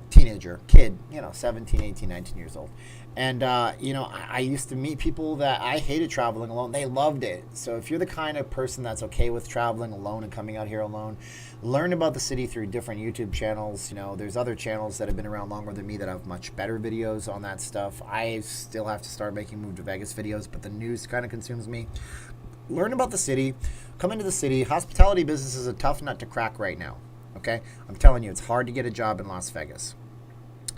teenager, kid, 17, 18, 19 years old. And, I used to meet people that I hated traveling alone. They loved it. So if you're the kind of person that's okay with traveling alone and coming out here alone, learn about the city through different YouTube channels. There's other channels that have been around longer than me that have much better videos on that stuff. I still have to start making Move to Vegas videos, but the news kind of consumes me. Learn about the city. Come into the city. Hospitality business is a tough nut to crack right now. Okay? I'm telling you, it's hard to get a job in Las Vegas.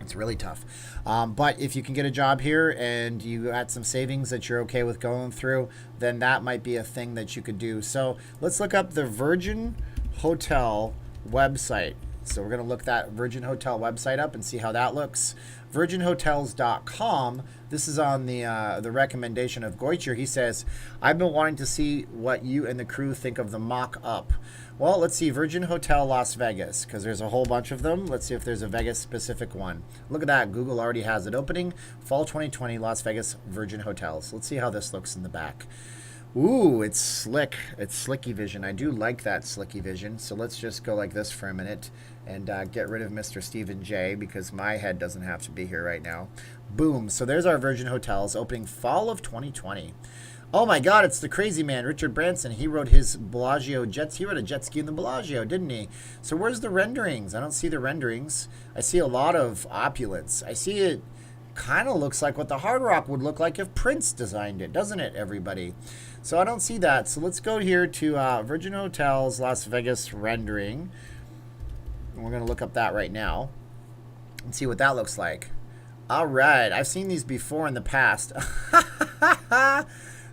It's really tough. But if you can get a job here and you had some savings that you're okay with going through, then that might be a thing that you could do. So let's look up the Virgin Hotel website. So we're going to look that Virgin Hotel website up and see how that looks. virginhotels.com. This is on the recommendation of Goicher. He says, I've been wanting to see what you and the crew think of the mock-up. Well, let's see, Virgin Hotel Las Vegas, because there's a whole bunch of them. Let's see if there's a Vegas-specific one. Look at that. Google already has it opening. Fall 2020 Las Vegas Virgin Hotels. Let's see how this looks in the back. Ooh, it's slick. It's slicky vision. I do like that slicky vision. So let's just go like this for a minute and get rid of Mr. Steven J because my head doesn't have to be here right now. Boom. So there's our Virgin Hotels opening fall of 2020. Oh my God, it's the crazy man, Richard Branson. He wrote his Bellagio jets. He wrote a jet ski in the Bellagio, didn't he? So where's the renderings? I don't see the renderings. I see a lot of opulence. I see it kind of looks like what the Hard Rock would look like if Prince designed it, doesn't it, everybody? So I don't see that. So let's go here to Virgin Hotels Las Vegas rendering. And we're going to look up that right now and see what that looks like. All right. I've seen these before in the past.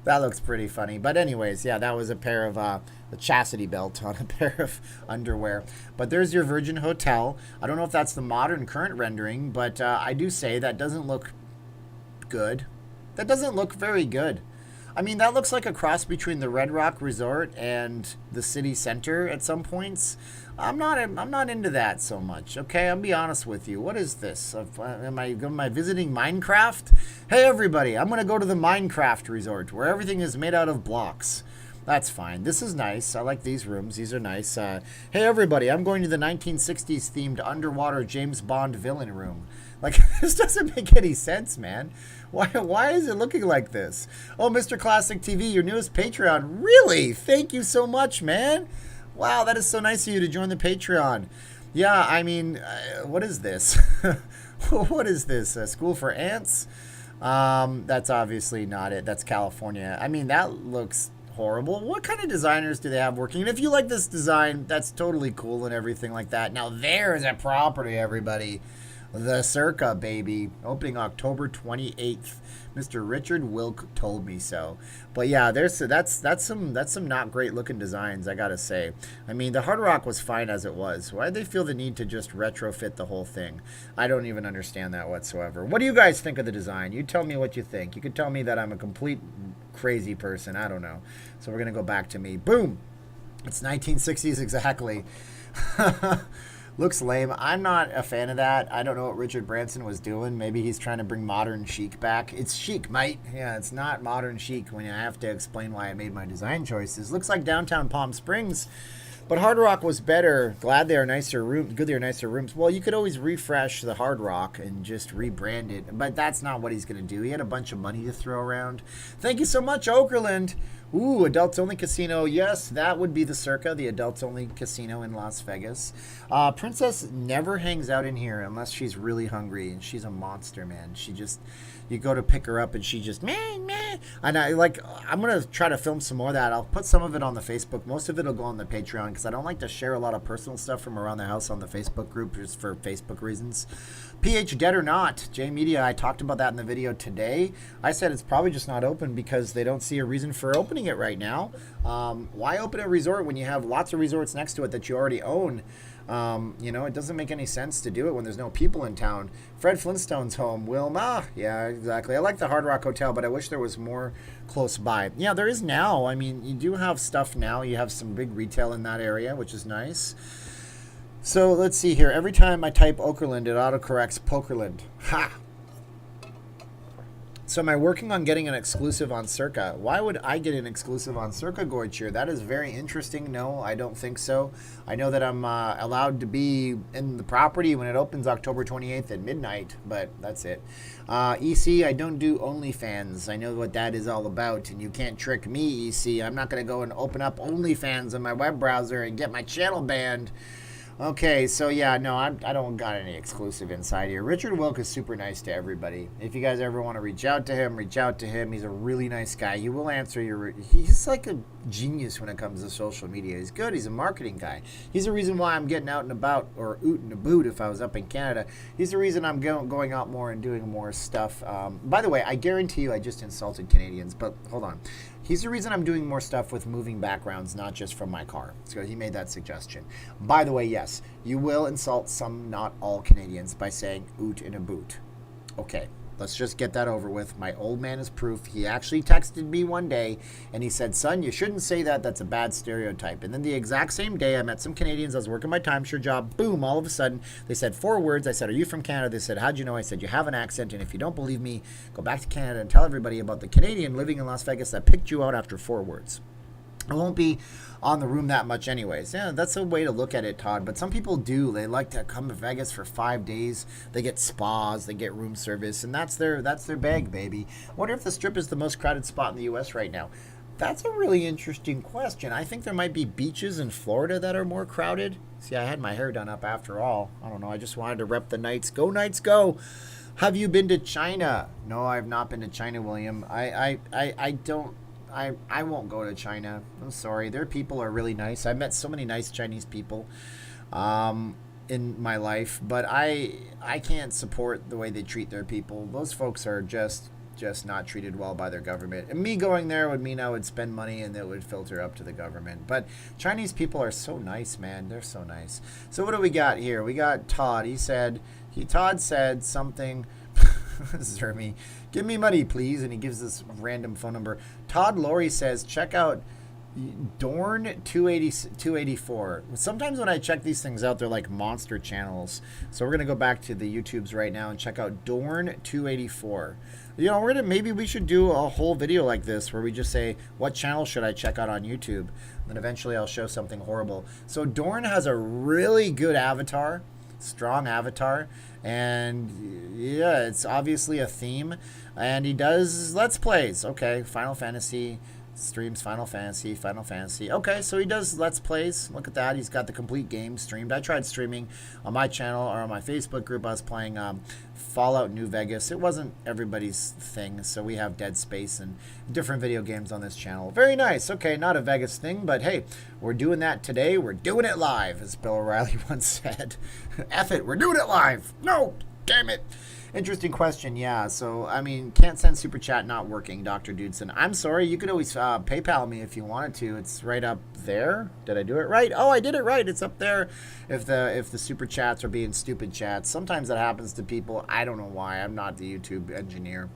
That looks pretty funny. But anyways, yeah, that was a pair of a chastity belt on a pair of underwear. But there's your Virgin Hotel. I don't know if that's the modern current rendering, but I do say that doesn't look good. That doesn't look very good. I mean, that looks like a cross between the Red Rock Resort and the city center at some points. I'm not into that so much. Okay, I'll be honest with you. What is this? Am I visiting Minecraft? Hey everybody, I'm gonna go to the Minecraft resort where everything is made out of blocks. That's fine. This is nice. I like these rooms. These are nice. Hey everybody, I'm going to the 1960s themed underwater James Bond villain room. Like, this doesn't make any sense, man. Why is it looking like this? Oh, Mr. Classic TV, your newest Patreon. Really? Thank you so much, man. Wow, that is so nice of you to join the Patreon. Yeah, I mean, what is this? What is this? A school for ants? That's obviously not it. That's California. I mean, that looks horrible. What kind of designers do they have working? And if you like this design, that's totally cool and everything like that. Now, there's a property, everybody. The Circa, baby. Opening October 28th. Mr. Richard Wilk told me so. But yeah, that's some not great looking designs, I gotta say. I mean, the Hard Rock was fine as it was. Why'd they feel the need to just retrofit the whole thing? I don't even understand that whatsoever. What do you guys think of the design? You tell me what you think. You could tell me that I'm a complete crazy person. I don't know. So we're gonna go back to me. Boom! It's 1960s exactly. Looks lame. I'm not a fan of that. I don't know what Richard Branson was doing. Maybe he's trying to bring modern chic back. It's chic, mate. Yeah, it's not modern chic when I have to explain why I made my design choices. Looks like downtown Palm Springs, but Hard Rock was better. Glad they are nicer rooms. Good they are nicer rooms. Well, you could always refresh the Hard Rock and just rebrand it, but that's not what he's going to do. He had a bunch of money to throw around. Thank you so much, Okerlund. Ooh, adults only casino. Yes, that would be the Circa, the adults only casino in Las Vegas. Princess never hangs out in here unless she's really hungry, and she's a monster, man. She just, you go to pick her up and she just meh meh. And I'm gonna try to film some more of that. I'll put some of it on the Facebook. Most of it will go on the Patreon because I don't like to share a lot of personal stuff from around the house on the Facebook group just for Facebook reasons. PH dead or not, J Media, I talked about that in the video today. I said it's probably just not open because they don't see a reason for opening it right now. Why open a resort when you have lots of resorts next to it that you already own? It doesn't make any sense to do it when there's no people in town. Fred Flintstone's home. Wilma. Yeah, exactly. I like the Hard Rock Hotel, but I wish there was more close by. Yeah, there is now. I mean, you do have stuff now. You have some big retail in that area, which is nice. So let's see here. Every time I type Okerlund, it autocorrects Pokerland. Ha! So am I working on getting an exclusive on Circa? Why would I get an exclusive on Circa, Goichir? That is very interesting. No, I don't think so. I know that I'm allowed to be in the property when it opens October 28th at midnight, but that's it. EC, I don't do OnlyFans. I know what that is all about, and you can't trick me, EC. I'm not going to go and open up OnlyFans on my web browser and get my channel banned. Okay, so yeah, no, I don't got any exclusive inside here. Richard Wilk is super nice to everybody. If you guys ever want to reach out to him, reach out to him. He's a really nice guy. He will answer your... He's like a genius when it comes to social media. He's good. He's a marketing guy. He's the reason why I'm getting out and about, or oot and aboot if I was up in Canada. He's the reason I'm going out more and doing more stuff. By the way, I guarantee you I just insulted Canadians, but hold on. He's the reason I'm doing more stuff with moving backgrounds, not just from my car. So he made that suggestion. By the way, yes, you will insult some, not all Canadians by saying oot and a boot. Okay, let's just get that over with. My old man is proof. He actually texted me one day and he said, son, you shouldn't say that. That's a bad stereotype. And then the exact same day, I met some Canadians. I was working my timeshare job. Boom, all of a sudden, they said 4 words. I said, are you from Canada? They said, how'd you know? I said, you have an accent. And if you don't believe me, go back to Canada and tell everybody about the Canadian living in Las Vegas that picked you out after 4 words. I won't be on the room that much anyways. Yeah, that's a way to look at it, Todd. But some people do. They like to come to Vegas for 5 days. They get spas, they get room service, and that's their bag, baby. I wonder if the Strip is the most crowded spot in the U.S. right now. That's a really interesting question. I think there might be beaches in Florida that are more crowded. See, I had my hair done up after all. I don't know. I just wanted to rep the Knights. Go, Knights, go! Have you been to China? No, I've not been to China, William. I don't... I won't go to China. I'm sorry. Their people are really nice. I met so many nice Chinese people in my life, but I can't support the way they treat their people. Those folks are just not treated well by their government. And me going there would mean I would spend money and it would filter up to the government. But Chinese people are so nice, man. They're so nice. So what do we got here? We got Todd. Todd said something... Zermy, give me money, please. And he gives this random phone number. Todd Laurie says, check out Dorn 284. Sometimes when I check these things out, they're like monster channels. So we're going to go back to the YouTubes right now and check out Dorn 284. You know, maybe we should do a whole video like this where we just say, what channel should I check out on YouTube? And then eventually I'll show something horrible. So Dorn has a really good avatar. Strong avatar, and yeah, it's obviously a theme, and he does Let's Plays. Okay, Final Fantasy, streams Final Fantasy. Okay, so he does Let's Plays. Look at that. He's got the complete game streamed. I tried streaming on my channel or on my Facebook group. I was playing Fallout New Vegas. It wasn't everybody's thing, so we have Dead Space and different video games on this channel. Very nice. Okay, not a Vegas thing, but hey, we're doing that today. We're doing it live, as Bill O'Reilly once said. F it, we're doing it live. No, Damn it. Interesting question. Yeah. So, I mean, can't send super chat, not working, Dr. Dudson. I'm sorry. You could always PayPal me if you wanted to. It's right up there. Did I do it right? Oh, I did it right. It's up there. If the super chats are being stupid chats, sometimes that happens to people. I don't know why. I'm not the YouTube engineer.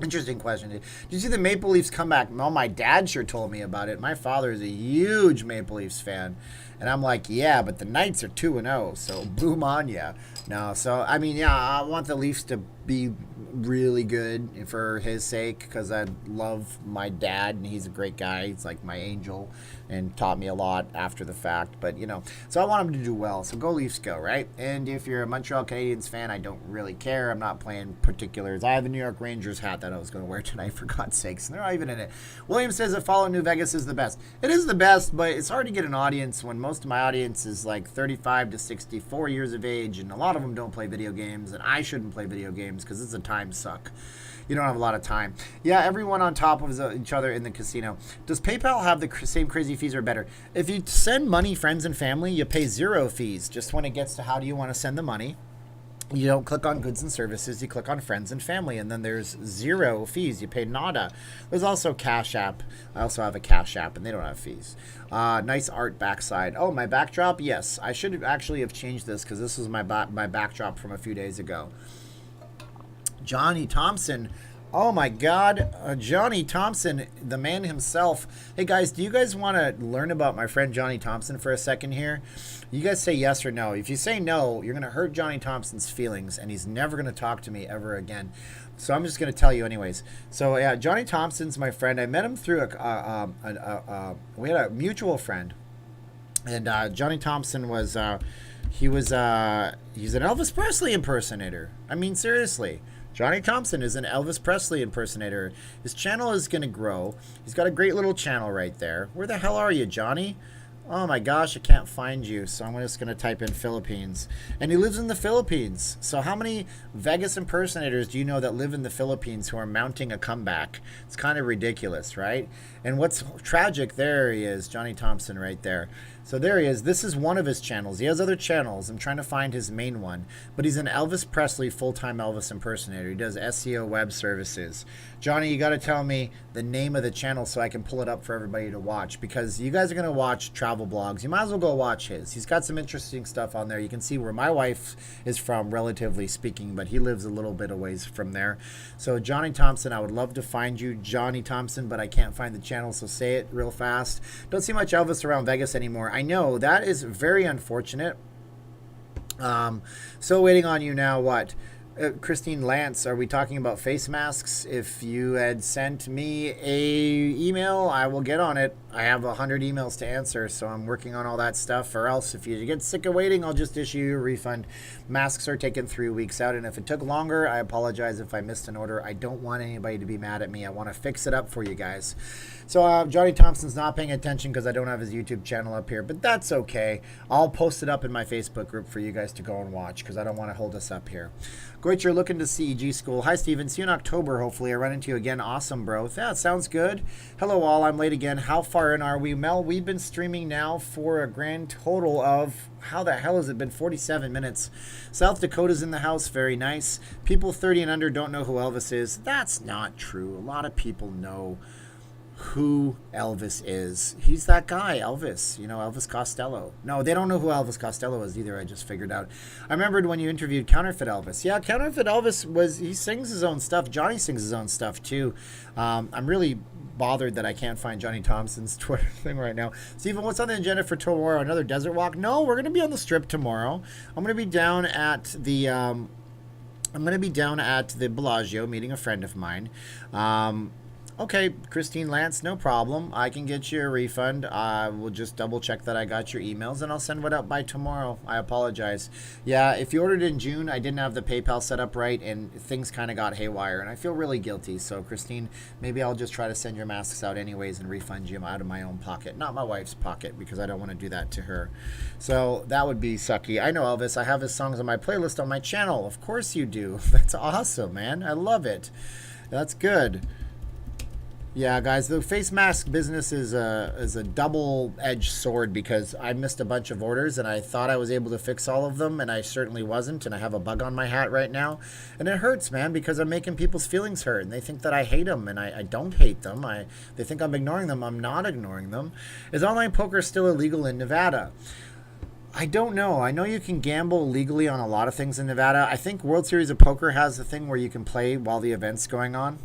Interesting question. Did you see the Maple Leafs comeback? Well, my dad sure told me about it. My father is a huge Maple Leafs fan. And I'm like, yeah, but the Knights are 2-0, so boom on ya. No, so, I mean, yeah, I want the Leafs to be really good for his sake because I love my dad, and he's a great guy. He's like my angel and taught me a lot after the fact. But, you know, so I want him to do well. So go Leafs go, right? And if you're a Montreal Canadiens fan, I don't really care. I'm not playing particulars. I have a New York Rangers hat that I was going to wear tonight, for God's sakes. And they're not even in it. William says that Fallout New Vegas is the best. It is the best, but it's hard to get an audience when most of my audience is like 35 to 64 years of age, and a lot of them don't play video games, and I shouldn't play video games because it's a time suck. You don't have a lot of time. Yeah, everyone on top of each other in the casino. Does PayPal have the same crazy fees or better? If you send money, friends and family, you pay 0 fees. Just when it gets to how do you want to send the money, you don't click on goods and services, you click on friends and family, and then there's 0 fees. You pay nada. There's also Cash App. I also have a Cash App, and they don't have fees. Nice art backside. Oh, my backdrop? Yes. I should actually have changed this because this was my backdrop from a few days ago. Johnny Thompson. Oh my God, Johnny Thompson, the man himself. Hey guys, do you guys want to learn about my friend Johnny Thompson for a second here? You guys say yes or no. If you say no, you're going to hurt Johnny Thompson's feelings, and he's never going to talk to me ever again. So I'm just going to tell you anyways. So yeah, Johnny Thompson's my friend. I met him through we had a mutual friend, and Johnny Thompson was he's an Elvis Presley impersonator. I mean, seriously. Johnny Thompson is an Elvis Presley impersonator. His channel is going to grow. He's got a great little channel right there. Where the hell are you, Johnny? Oh my gosh, I can't find you. So I'm just going to type in Philippines. And he lives in the Philippines. So how many Vegas impersonators do you know that live in the Philippines who are mounting a comeback? It's kind of ridiculous, right? And what's tragic, there he is, Johnny Thompson right there. So there he is. This is one of his channels. He has other channels. I'm trying to find his main one. But he's an Elvis Presley full-time Elvis impersonator. He does SEO web services. Johnny, you got to tell me the name of the channel so I can pull it up for everybody to watch. Because you guys are going to watch travel blogs. You might as well go watch his. He's got some interesting stuff on there. You can see where my wife is from, relatively speaking. But he lives a little bit a ways from there. So Johnny Thompson, I would love to find you, Johnny Thompson. But I can't find the channel, so say it real fast. Don't see much Elvis around Vegas anymore. I know, that is very unfortunate. So waiting on you now, what? Christine Lance, are we talking about face masks? If you had sent me a email, I will get on it. I have 100 emails to answer, so I'm working on all that stuff. Or else, if you get sick of waiting, I'll just issue you a refund. Masks are taken 3 weeks out, and if it took longer, I apologize if I missed an order. I don't want anybody to be mad at me. I want to fix it up for you guys. So Johnny Thompson's not paying attention because I don't have his YouTube channel up here, but that's okay. I'll post it up in my Facebook group for you guys to go and watch because I don't want to hold us up here. Goit, you're looking to CEG school. Hi, Steven. See you in October, hopefully. I run into you again. Awesome, bro. Yeah, sounds good. Hello, all. I'm late again. How far in are we? Mel, we've been streaming now for a grand total of, how the hell has it been? 47 minutes. South Dakota's in the house. Very nice. People 30 and under don't know who Elvis is. That's not true. A lot of people know who Elvis is. He's that guy, Elvis. You know, Elvis Costello. No, they don't know who Elvis Costello is either. I just figured out. I remembered when you interviewed Counterfeit Elvis. Yeah, Counterfeit Elvis he sings his own stuff. Johnny sings his own stuff too. I'm really bothered that I can't find Johnny Thompson's Twitter thing right now. Steven, what's on the agenda for tomorrow? Another desert walk? No, we're going to be on the Strip tomorrow. I'm going to be down at the Bellagio meeting a friend of mine. Okay, Christine Lance, no problem. I can get you a refund. I will just double check that I got your emails, and I'll send it out by tomorrow. I apologize. Yeah, if you ordered in June, I didn't have the PayPal set up right, and things kind of got haywire, and I feel really guilty. So, Christine, maybe I'll just try to send your masks out anyways and refund you out of my own pocket, not my wife's pocket, because I don't want to do that to her. So that would be sucky. I know Elvis. I have his songs on my playlist on my channel. Of course you do. That's awesome, man. I love it. That's good. Yeah, guys, the face mask business is a double-edged sword because I missed a bunch of orders and I thought I was able to fix all of them, and I certainly wasn't, and I have a bug on my hat right now. And it hurts, man, because I'm making people's feelings hurt, and they think that I hate them, and I don't hate them. They think I'm ignoring them. I'm not ignoring them. Is online poker still illegal in Nevada? I don't know. I know you can gamble legally on a lot of things in Nevada. I think World Series of Poker has a thing where you can play while the event's going on.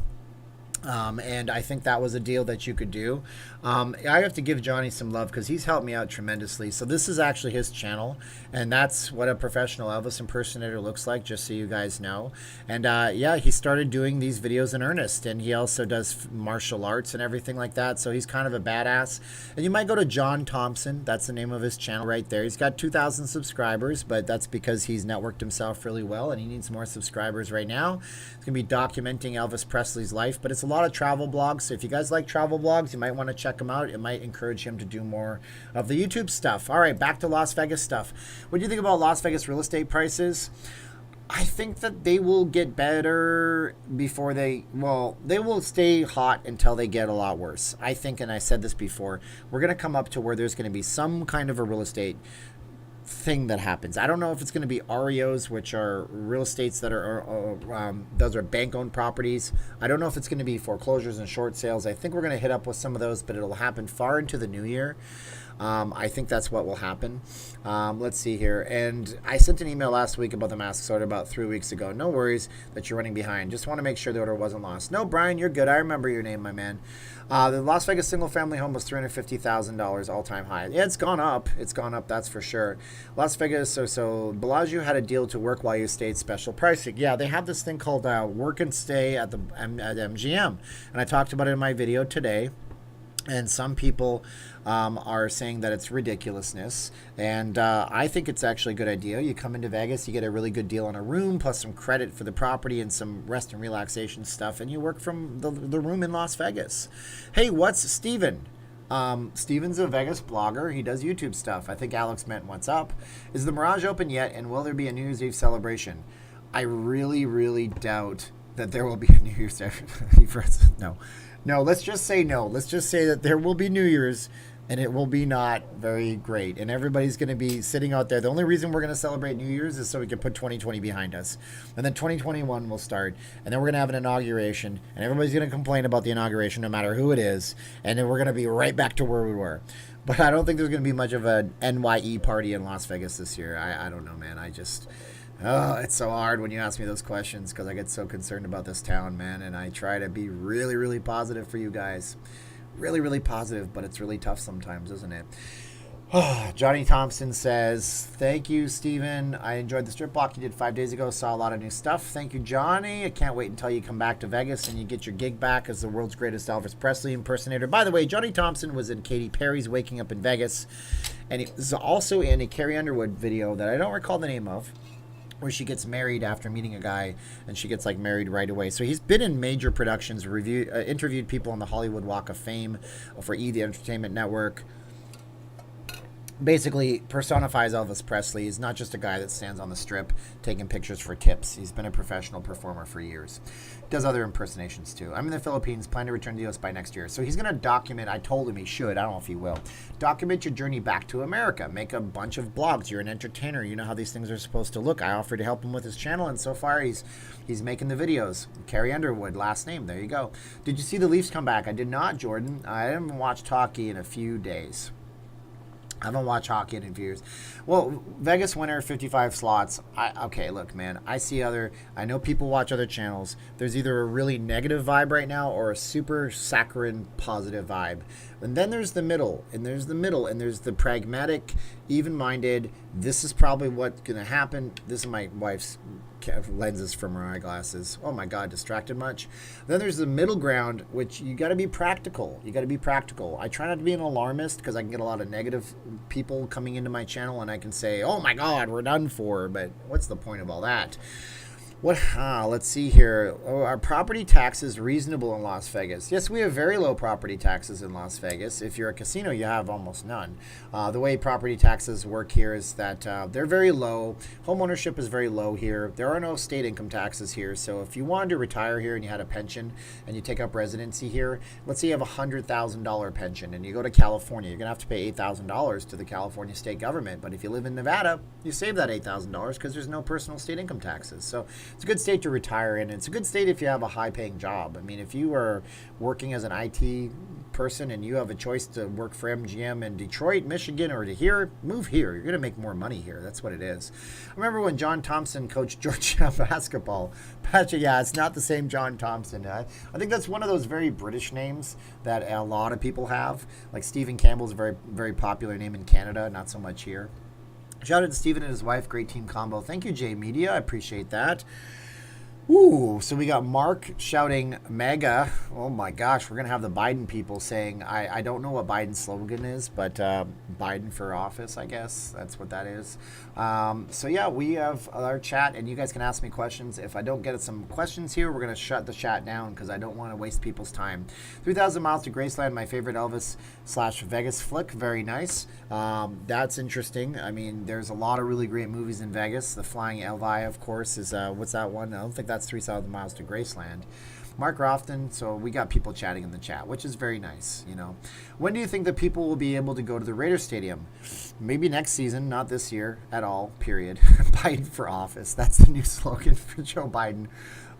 And I think that was a deal that you could do. I have to give Johnny some love because he's helped me out tremendously. So this is actually his channel, and that's what a professional Elvis impersonator looks like, just so you guys know. And yeah, he started doing these videos in earnest, and he also does martial arts and everything like that. So he's kind of a badass. And you might go to John Thompson. That's the name of his channel right there. He's got 2,000 subscribers, but that's because he's networked himself really well, and he needs more subscribers right now. It's going to be documenting Elvis Presley's life, but it's a lot of travel blogs. So if you guys like travel blogs, you might want to check him out. It might encourage him to do more of the YouTube stuff. All right, back to Las Vegas stuff. What do you think about Las Vegas real estate prices? I think that they will get better before they will stay hot until they get a lot worse. I think, and I said this before, we're going to come up to where there's going to be some kind of a real estate thing that happens. I don't know if it's going to be REOs, which are real estates that those are bank-owned properties. I don't know if it's going to be foreclosures and short sales. I think we're going to hit up with some of those, but it'll happen far into the new year. I think that's what will happen. Let's see here. And I sent an email last week about the masks order about 3 weeks ago. No worries that you're running behind. Just want to make sure the order wasn't lost. No, Brian, you're good. I remember your name, my man. The Las Vegas single-family home was $350,000 all-time high. Yeah, it's gone up. It's gone up, that's for sure. Las Vegas, so Bellagio had a deal to work while you stayed, special pricing. Yeah, they have this thing called work and stay at MGM. And I talked about it in my video today. And some people are saying that it's ridiculousness. And I think it's actually a good idea. You come into Vegas, you get a really good deal on a room, plus some credit for the property and some rest and relaxation stuff. And you work from the room in Las Vegas. Hey, what's Steven? Steven's a Vegas blogger. He does YouTube stuff. I think Alex meant what's up. Is the Mirage open yet? And will there be a New Year's Eve celebration? I really, really doubt that there will be a New Year's Eve. No. No, let's just say no. Let's just say that there will be New Year's, and it will be not very great. And everybody's going to be sitting out there. The only reason we're going to celebrate New Year's is so we can put 2020 behind us. And then 2021 will start. And then we're going to have an inauguration. And everybody's going to complain about the inauguration, no matter who it is. And then we're going to be right back to where we were. But I don't think there's going to be much of an NYE party in Las Vegas this year. I don't know, man. Oh, it's so hard when you ask me those questions because I get so concerned about this town, man, and I try to be really, really positive for you guys. Really, really positive, but it's really tough sometimes, isn't it? Johnny Thompson says, thank you, Steven. I enjoyed the strip walk you did 5 days ago. Saw a lot of new stuff. Thank you, Johnny. I can't wait until you come back to Vegas and you get your gig back as the world's greatest Elvis Presley impersonator. By the way, Johnny Thompson was in Katy Perry's Waking Up in Vegas, and he was also in a Carrie Underwood video that I don't recall the name of, where she gets married after meeting a guy, and she gets like married right away. So he's been in major productions, interviewed people on the Hollywood Walk of Fame for the Entertainment Network. Basically personifies Elvis Presley. He's not just a guy that stands on the strip taking pictures for tips. He's been a professional performer for years. Does other impersonations too. I'm in the Philippines, plan to return to the US by next year. So he's going to document, I told him he should, I don't know if he will, document your journey back to America. Make a bunch of blogs. You're an entertainer. You know how these things are supposed to look. I offered to help him with his channel, and so far he's making the videos. Carrie Underwood, last name. There you go. Did you see the Leafs come back? I did not, Jordan. I haven't watched hockey in a few days. I haven't watched hockey in years. Well, Vegas winner, 55 slots. Okay, look, man. I know people watch other channels. There's either a really negative vibe right now or a super saccharine positive vibe. And then there's the middle, and there's the pragmatic, even-minded. This is probably what's going to happen. This is my wife's lenses from her eyeglasses. Oh my God, distracted much? Then there's the middle ground, which you got to be practical. I try not to be an alarmist because I can get a lot of negative people coming into my channel, and I can say, oh my God, we're done for. But what's the point of all that? What? Let's see here. Oh, are property taxes reasonable in Las Vegas? Yes, we have very low property taxes in Las Vegas. If you're a casino, you have almost none. The way property taxes work here is that they're very low. Home ownership is very low here. There are no state income taxes here. So if you wanted to retire here and you had a pension and you take up residency here, let's say you have a $100,000 pension and you go to California, you're going to have to pay $8,000 to the California state government. But if you live in Nevada, you save that $8,000 because there's no personal state income taxes. So it's a good state to retire in. It's a good state if you have a high-paying job. I mean, if you are working as an IT person and you have a choice to work for MGM in Detroit, Michigan, or to here, move here. You're going to make more money here. That's what it is. I remember when John Thompson coached Georgia basketball. Patrick, yeah, it's not the same John Thompson. I think that's one of those very British names that a lot of people have. Like Stephen Campbell is a very, very popular name in Canada, not so much here. Shout out to Steven and his wife. Great team combo. Thank you, J Media. I appreciate that. Ooh, so we got Mark shouting mega. Oh my gosh, we're going to have the Biden people saying, I don't know what Biden's slogan is, but Biden for office, I guess. That's what that is. So yeah, we have our chat, and you guys can ask me questions. If I don't get some questions here, we're going to shut the chat down because I don't want to waste people's time. 3,000 Miles to Graceland, my favorite Elvis/Vegas flick. Very nice. That's interesting. I mean, there's a lot of really great movies in Vegas. The Flying Elvi, of course, is, what's that one? I don't think that's 3,000 Miles to Graceland. Mark Rofton, so we got people chatting in the chat, which is very nice, you know. When do you think that people will be able to go to the Raiders Stadium? Maybe next season, not this year at all, period. Biden for office. That's the new slogan for Joe Biden.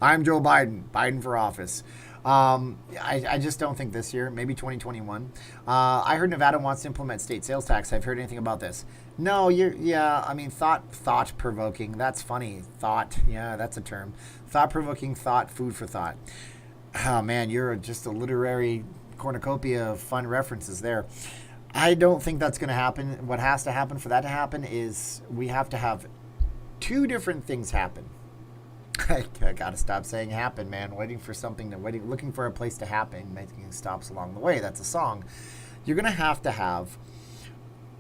I'm Joe Biden. Biden for office. I just don't think this year, maybe 2021. I heard Nevada wants to implement state sales tax. Have you heard anything about this? No, I mean, thought-provoking. That's funny. Thought, yeah, that's a term. Thought-provoking thought, food for thought. Oh, man, you're just a literary cornucopia of fun references there. I don't think that's going to happen. What has to happen for that to happen is we have to have two different things happen. I gotta stop saying happen, man. Looking for a place to happen, making stops along the way. That's a song. You're gonna have to have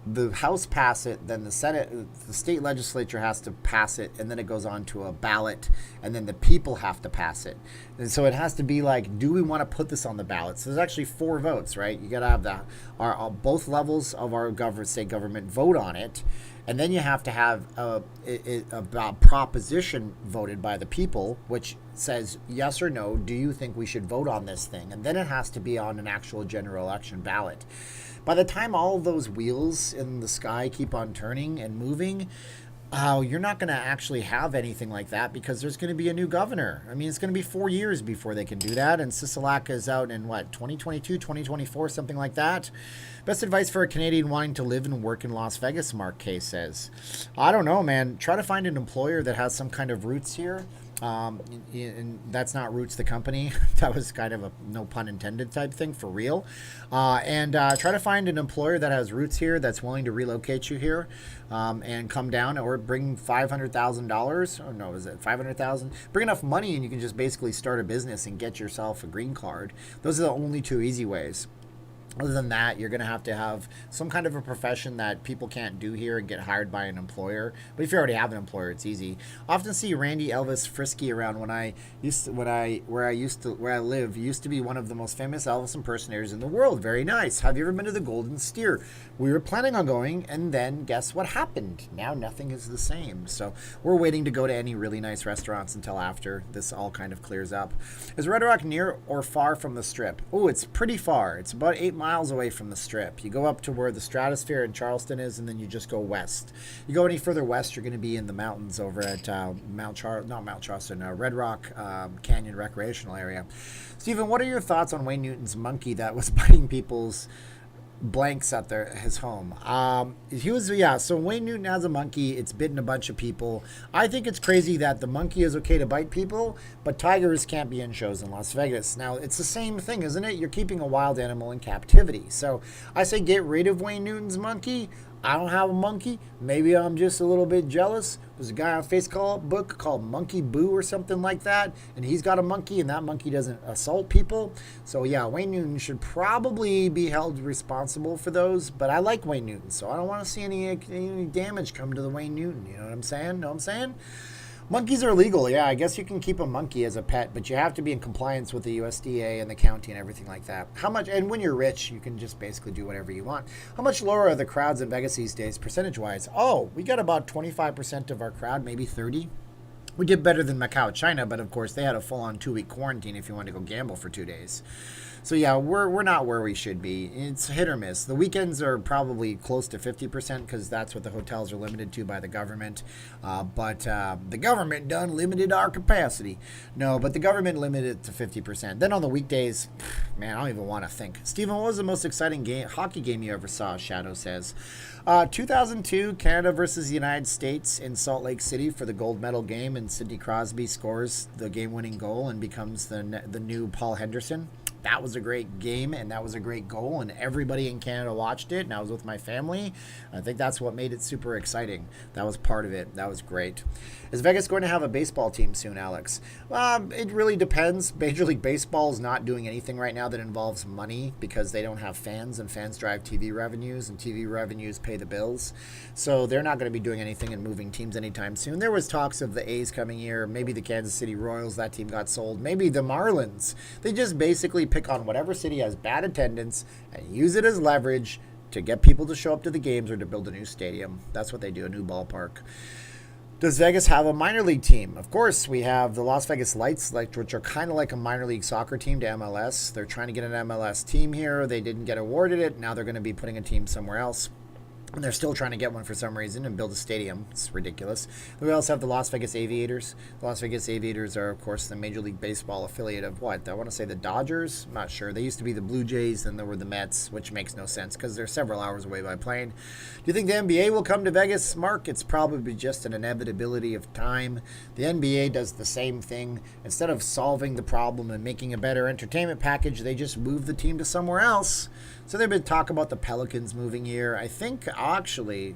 the House pass it, then the Senate, the state legislature has to pass it, and then it goes on to a ballot, and then the people have to pass it. And so it has to be like, do we want to put this on the ballot? So there's actually 4 votes, right? You got to have both levels of our state government vote on it, and then you have to have a proposition voted by the people, which says yes or no, do you think we should vote on this thing? And then it has to be on an actual general election ballot. By the time all of those wheels in the sky keep on turning and moving, you're not going to actually have anything like that because there's going to be a new governor. I mean, it's going to be 4 years before they can do that. And Sisolak is out in, 2022, 2024, something like that. Best advice for a Canadian wanting to live and work in Las Vegas, Mark K says. I don't know, man. Try to find an employer that has some kind of roots here. And that's not Roots the company. That was kind of a no pun intended type thing for real. And try to find an employer that has roots here that's willing to relocate you here and come down or bring $500,000. Or no, is it $500,000? Bring enough money and you can just basically start a business and get yourself a green card. Those are the only 2 easy ways. Other than that, you're going to have some kind of a profession that people can't do here and get hired by an employer. But if you already have an employer, it's easy. Often see Randy Elvis Frisky around where I live used to be one of the most famous Elvis impersonators in the world. Very nice. Have you ever been to the Golden Steer? We were planning on going, and then guess what happened? Now nothing is the same. So we're waiting to go to any really nice restaurants until after this all kind of clears up. Is Red Rock near or far from the Strip? Oh, it's pretty far. It's about 8 miles away from the Strip. You go up to where the Stratosphere in Charleston is, and then you just go west. You go any further west, you're going to be in the mountains over at Red Rock Canyon Recreational Area. Stephen, what are your thoughts on Wayne Newton's monkey that was biting people's blanks at his home? So Wayne Newton has a monkey. It's bitten a bunch of people. I think it's crazy that the monkey is okay to bite people, but tigers can't be in shows in Las Vegas. Now, it's the same thing, isn't it? You're keeping a wild animal in captivity. So I say get rid of Wayne Newton's monkey. I don't have a monkey. Maybe I'm just a little bit jealous. There's a guy on Facebook called Monkey Boo or something like that, and he's got a monkey, and that monkey doesn't assault people. So yeah, Wayne Newton should probably be held responsible for those, but I like Wayne Newton, so I don't want to see any damage come to the Wayne Newton. You know what I'm saying? Monkeys are legal. Yeah, I guess you can keep a monkey as a pet, but you have to be in compliance with the USDA and the county and everything like that. How much, and when you're rich, you can just basically do whatever you want. How much lower are the crowds in Vegas these days, percentage-wise? Oh, we got about 25% of our crowd, maybe 30. We did better than Macau, China, but of course they had a full-on 2-week quarantine if you wanted to go gamble for 2 days. So yeah, we're not where we should be. It's hit or miss. The weekends are probably close to 50% because that's what the hotels are limited to by the government. But the government done limited our capacity. No, but the government limited it to 50%. Then on the weekdays, man, I don't even want to think. Steven, what was the most exciting hockey game you ever saw? Shadow says. 2002, Canada versus the United States in Salt Lake City for the gold medal game, and Sidney Crosby scores the game-winning goal and becomes the new Paul Henderson. That was a great game, and that was a great goal, and everybody in Canada watched it, and I was with my family. I think that's what made it super exciting. That was part of it. That was great. Is Vegas going to have a baseball team soon, Alex? It really depends. Major League Baseball is not doing anything right now that involves money because they don't have fans, and fans drive TV revenues, and TV revenues pay the bills. So they're not going to be doing anything and moving teams anytime soon. There was talks of the A's coming here, maybe the Kansas City Royals, that team got sold, maybe the Marlins. They just basically pick on whatever city has bad attendance and use it as leverage to get people to show up to the games or to build a new stadium. That's what they do, a new ballpark. Does Vegas have a minor league team? Of course, we have the Las Vegas Lights, which are kind of like a minor league soccer team to MLS. They're trying to get an MLS team here. They didn't get awarded it. Now they're going to be putting a team somewhere else. And they're still trying to get one for some reason and build a stadium. It's ridiculous. We also have the Las Vegas Aviators. The Las Vegas Aviators are, of course, the Major League Baseball affiliate of what? I want to say the Dodgers? I'm not sure. They used to be the Blue Jays, then there were the Mets, which makes no sense because they're several hours away by plane. Do you think the NBA will come to Vegas, Mark? It's probably just an inevitability of time. The NBA does the same thing. Instead of solving the problem and making a better entertainment package, they just move the team to somewhere else. So they've been talking about the Pelicans moving here. I think actually,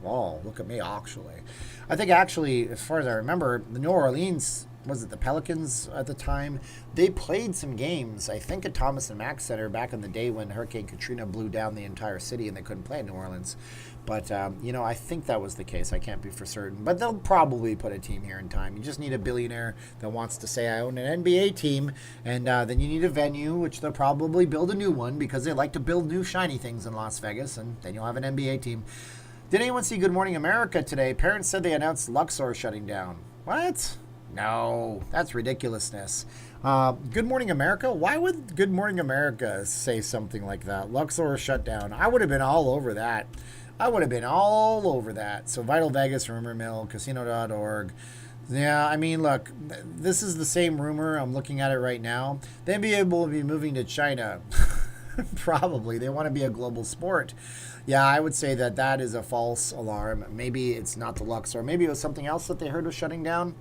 wow, look at me, I think actually, as far as I remember, the New Orleans, was it the Pelicans at the time? They played some games, I think at Thomas and Mack Center back in the day when Hurricane Katrina blew down the entire city and they couldn't play in New Orleans. But, I think that was the case. I can't be for certain. But they'll probably put a team here in time. You just need a billionaire that wants to say, I own an NBA team. And then you need a venue, which they'll probably build a new one because they like to build new shiny things in Las Vegas. And then you'll have an NBA team. Did anyone see Good Morning America today? Parents said they announced Luxor shutting down. What? No, that's ridiculousness. Good Morning America? Why would Good Morning America say something like that? Luxor shut down. I would have been all over that. So Vital Vegas, Rumor Mill, Casino.org. Yeah, I mean, look, this is the same rumor. I'm looking at it right now. The NBA will be moving to China. Probably. They want to be a global sport. Yeah, I would say that is a false alarm. Maybe it's not the Luxor. Maybe it was something else that they heard was shutting down.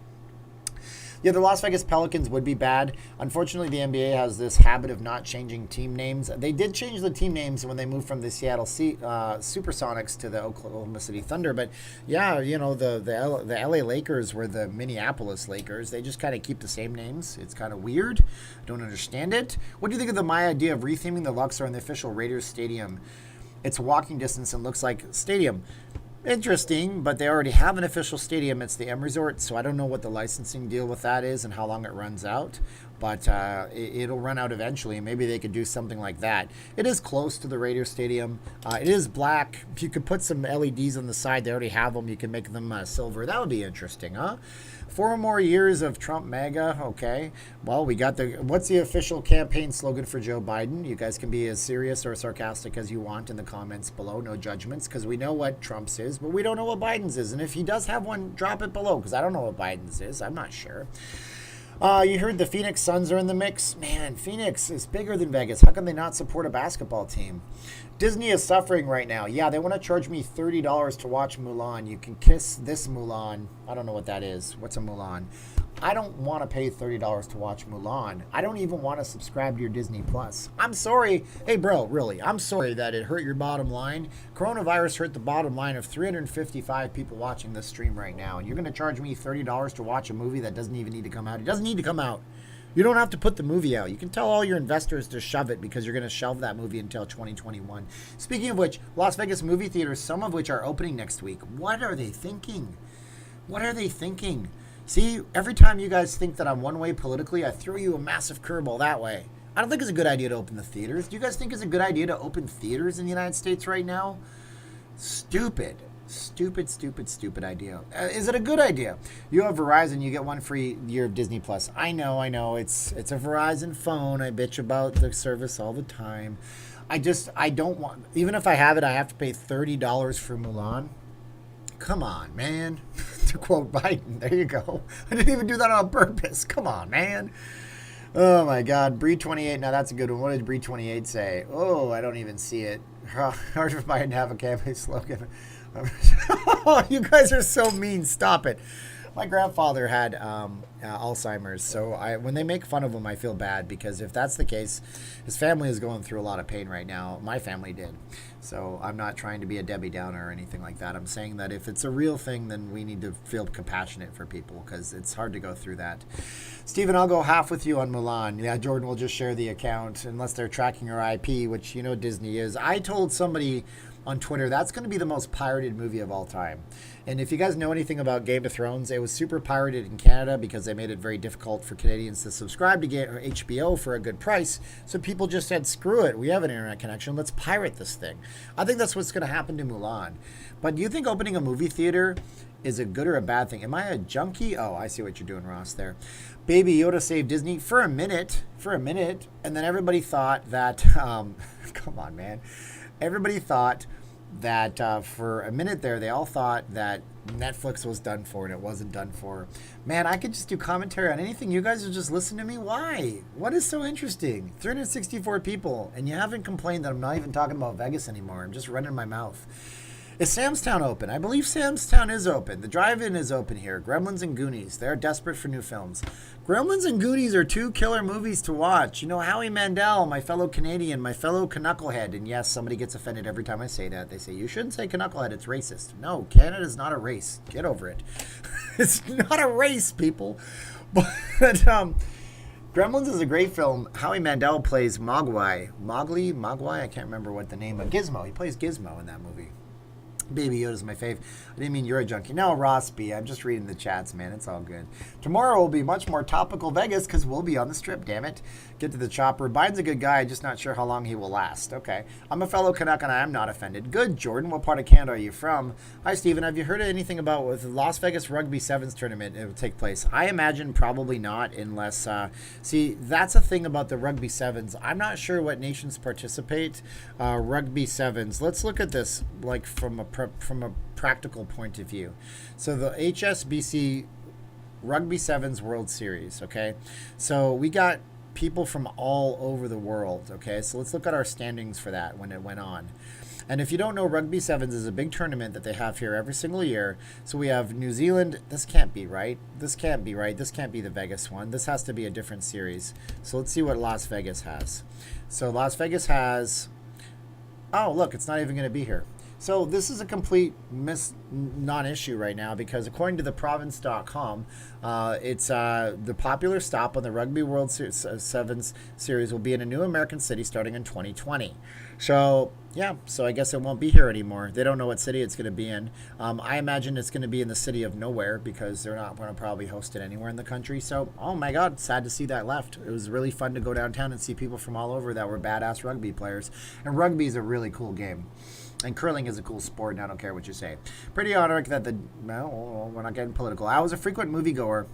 Yeah, the Las Vegas Pelicans would be bad. Unfortunately, the NBA has this habit of not changing team names. They did change the team names when they moved from the Seattle Supersonics to the Oklahoma City Thunder. But yeah, the LA Lakers were the Minneapolis Lakers. They just kind of keep the same names. It's kind of weird. I don't understand it. What do you think of my idea of retheming the Luxor in the official Raiders Stadium? It's walking distance and looks like stadium. Interesting, but they already have an official stadium. It's the M Resort, so I don't know what the licensing deal with that is and how long it runs out. But it'll run out eventually. Maybe they could do something like that. It is close to the Raiders Stadium. It is black. You could put some LEDs on the side. They already have them. You can make them silver. That would be interesting, huh? 4 more years of Trump MAGA. Okay. Well, we got what's the official campaign slogan for Joe Biden? You guys can be as serious or sarcastic as you want in the comments below. No judgments, because we know what Trump's is, but we don't know what Biden's is. And if he does have one, drop it below, because I don't know what Biden's is. I'm not sure. You heard the Phoenix Suns are in the mix? Man, Phoenix is bigger than Vegas. How can they not support a basketball team? Disney is suffering right now. Yeah, they want to charge me $30 to watch Mulan. You can kiss this Mulan. I don't know what that is. What's a Mulan? I don't want to pay $30 to watch Mulan. I don't even want to subscribe to your Disney Plus. I'm sorry. Hey, bro, really, I'm sorry that it hurt your bottom line. Coronavirus hurt the bottom line of 355 people watching this stream right now. And you're going to charge me $30 to watch a movie that doesn't even need to come out. It doesn't need to come out. You don't have to put the movie out. You can tell all your investors to shove it because you're going to shelve that movie until 2021. Speaking of which, Las Vegas movie theaters, some of which are opening next week. What are they thinking? What are they thinking? See, every time you guys think that I'm one way politically, I throw you a massive curveball that way. I don't think it's a good idea to open the theaters. Do you guys think it's a good idea to open theaters in the United States right now? Stupid. Stupid idea. Is it a good idea? You have Verizon, you get one free year of Disney Plus. I know. It's a Verizon phone. I bitch about the service all the time. I don't want, even if I have it, I have to pay $30 for Mulan. Come on, man. To quote Biden, there you go. I didn't even do that on purpose. Come on, man. Oh my God, Breed28. Now that's a good one. What did Breed28 say? Oh, I don't even see it. Hard for Biden to have a campaign slogan. You guys are so mean. Stop it. My grandfather had Alzheimer's, so when they make fun of him, I feel bad, because if that's the case, his family is going through a lot of pain right now. My family did. So I'm not trying to be a Debbie Downer or anything like that. I'm saying that if it's a real thing, then we need to feel compassionate for people, because it's hard to go through that. Steven, I'll go half with you on Mulan. Yeah, Jordan will just share the account unless they're tracking your IP, which you know Disney is. I told somebody on Twitter that's going to be the most pirated movie of all time. And if you guys know anything about Game of Thrones, it was super pirated in Canada because they made it very difficult for Canadians to subscribe to get HBO for a good price. So people just said, screw it, we have an internet connection, let's pirate this thing. I think that's what's going to happen to Mulan. But do you think opening a movie theater is a good or a bad thing? Am I a junkie? Oh, I see what you're doing, Ross, there. Baby Yoda saved Disney for a minute, and then everybody thought that, come on, man. Everybody thought that for a minute there, they all thought that Netflix was done for, and it wasn't done for. Man, I could just do commentary on anything. You guys will just listen to me. Why? What is so interesting? 364 people, and you haven't complained that I'm not even talking about Vegas anymore. I'm just running my mouth. Is Sam's Town open? I believe Sam's Town is open. The drive-in is open here. Gremlins and Goonies. They're desperate for new films. Gremlins and Goonies are two killer movies to watch. You know, Howie Mandel, my fellow Canadian, my fellow Knucklehead. And yes, somebody gets offended every time I say that. They say, you shouldn't say Knucklehead, it's racist. No, Canada's not a race. Get over it. It's not a race, people. But Gremlins is a great film. Howie Mandel plays Mogwai. Mogwai? I can't remember what the name of Gizmo. He plays Gizmo in that movie. Baby Yoda's my fave. I didn't mean you're a junkie. No, Ross B. I'm just reading the chats, man. It's all good. Tomorrow will be much more topical Vegas because we'll be on the strip, damn it. Get to the chopper. Biden's a good guy, just not sure how long he will last. Okay. I'm a fellow Canuck and I am not offended. Good, Jordan. What part of Canada are you from? Hi, Steven. Have you heard anything about with the Las Vegas Rugby Sevens tournament it will take place? I imagine probably not unless, see, that's a thing about the Rugby Sevens. I'm not sure what nations participate. Rugby Sevens. Let's look at this like from a practical point of view. So the HSBC Rugby Sevens World Series, okay? So we got people from all over the world, okay? So let's look at our standings for that when it went on. And if you don't know, Rugby Sevens is a big tournament that they have here every single year. So we have New Zealand. This can't be right. This can't be right. This can't be the Vegas one. This has to be a different series. So let's see what Las Vegas has. So Las Vegas has, oh, look, it's not even going to be here. So this is a complete non-issue right now because according to theprovince.com, it's the popular stop on the Rugby World Sevens Series will be in a new American city starting in 2020. So, yeah, so I guess it won't be here anymore. They don't know what city it's going to be in. I imagine it's going to be in the city of nowhere because they're not going to probably host it anywhere in the country. So, oh my God, sad to see that left. It was really fun to go downtown and see people from all over that were badass rugby players. And rugby is a really cool game. And curling is a cool sport, and I don't care what you say. Pretty ironic that well, we're not getting political. I was a frequent moviegoer,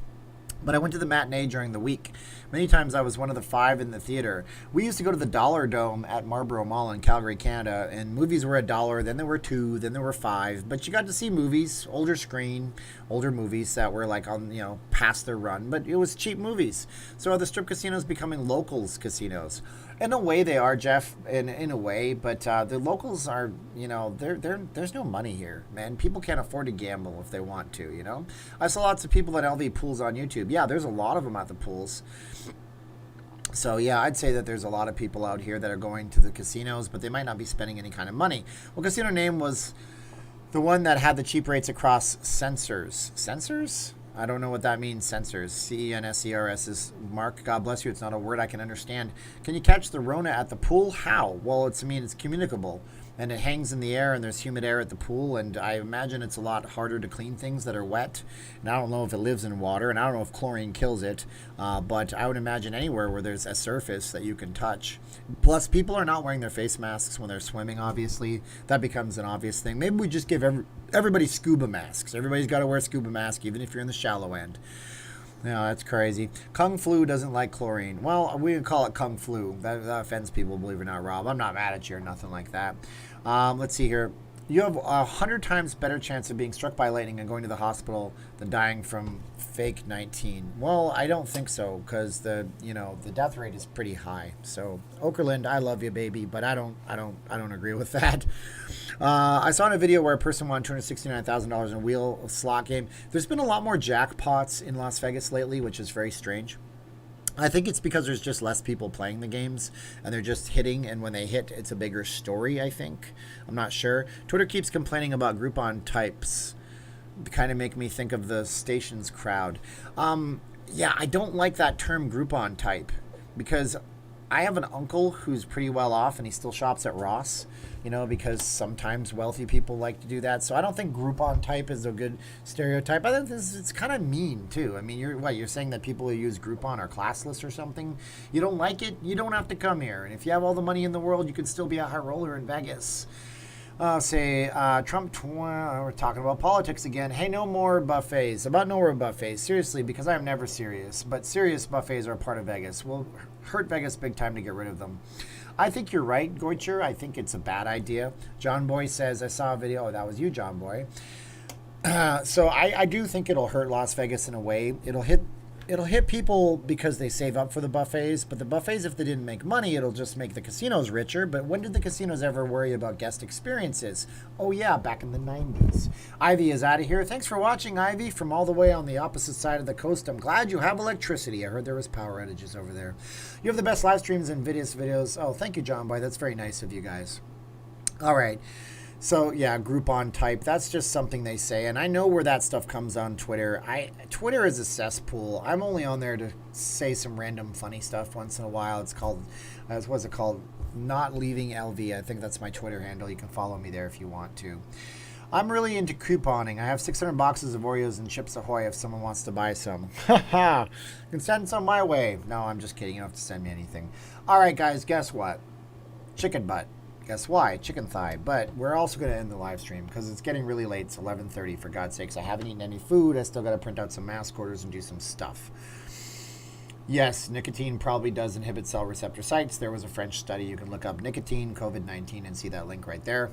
but I went to the matinee during the week. Many times I was one of the 5 in the theater. We used to go to the Dollar Dome at Marlborough Mall in Calgary, Canada, and movies were $1, then there were $2, then there were $5. But you got to see movies, older screen, older movies that were like on, you know, past their run. But it was cheap movies. So are the strip casinos becoming locals casinos? In a way they are, Jeff, in a way, but the locals are, you know, there's no money here, man. People can't afford to gamble if they want to, you know. I saw lots of people at LV pools on YouTube. Yeah, there's a lot of them at the pools. So, yeah, I'd say that there's a lot of people out here that are going to the casinos, but they might not be spending any kind of money. Well, Casino Name was the one that had the cheap rates across sensors. Sensors? I don't know what that means, sensors. C-E-N-S-E-R-S is Mark. God bless you. It's not a word I can understand. Can you catch the Rona at the pool? How? Well, it's communicable. and it hangs in the air, and there's humid air at the pool, and I imagine it's a lot harder to clean things that are wet. And I don't know if it lives in water, and I don't know if chlorine kills it, but I would imagine anywhere where there's a surface that you can touch. Plus, people are not wearing their face masks when they're swimming, obviously. That becomes an obvious thing. Maybe we just give everybody scuba masks. Everybody's got to wear a scuba mask, even if you're in the shallow end. Yeah, that's crazy. Kung Flu doesn't like chlorine. Well, we can call it Kung Flu. That offends people, believe it or not, Rob. I'm not mad at you or nothing like that. Let's see here. You have 100 times better chance of being struck by lightning and going to the hospital than dying from fake 19. Well, I don't think so, because the death rate is pretty high. So, Okerlund, I love you, baby, but I don't agree with that. I saw in a video where a person won $269,000 in a wheel slot game. There's been a lot more jackpots in Las Vegas lately, which is very strange. I think it's because there's just less people playing the games, and they're just hitting, and when they hit, it's a bigger story, I think. I'm not sure. Twitter keeps complaining about Groupon types. Kind of make me think of the stations crowd. Yeah, I don't like that term Groupon type, because I have an uncle who's pretty well off, and he still shops at Ross, because sometimes wealthy people like to do that. So I don't think Groupon type is a good stereotype. I think it's kind of mean, too. I mean, you're saying that people who use Groupon are classless or something? You don't like it? You don't have to come here. And if you have all the money in the world, you could still be a high roller in Vegas. Trump, we're talking about politics again. Hey, no more buffets. About no more buffets. Seriously, because I'm never serious. But serious buffets are a part of Vegas. We'll hurt Vegas big time to get rid of them. I think you're right, Goicher. I think it's a bad idea. John Boy says, I saw a video. Oh, that was you, John Boy. So I do think it'll hurt Las Vegas in a way. It'll hit people because they save up for the buffets, but the buffets, if they didn't make money, it'll just make the casinos richer. But when did the casinos ever worry about guest experiences? Oh yeah, back in the 90s. Ivy is out of here. Thanks for watching, Ivy, from all the way on the opposite side of the coast. I'm glad you have electricity. I heard there was power outages over there. You have the best live streams and videos. Oh, thank you, John Boy. That's very nice of you guys. All right. So, yeah, Groupon type, that's just something they say. And I know where that stuff comes on Twitter. Twitter is a cesspool. I'm only on there to say some random funny stuff once in a while. It's called, what's it called? Not Leaving LV. I think that's my Twitter handle. You can follow me there if you want to. I'm really into couponing. I have 600 boxes of Oreos and Chips Ahoy if someone wants to buy some. Haha. You can send some my way. No, I'm just kidding. You don't have to send me anything. All right, guys, guess what? Chicken butt. Guess why? Chicken thigh. But we're also going to end the live stream because it's getting really late. It's 11:30, for God's sakes. I haven't eaten any food. I still got to print out some mask orders and do some stuff. Yes, nicotine probably does inhibit cell receptor sites. There was a French study. You can look up nicotine, COVID-19, and see that link right there.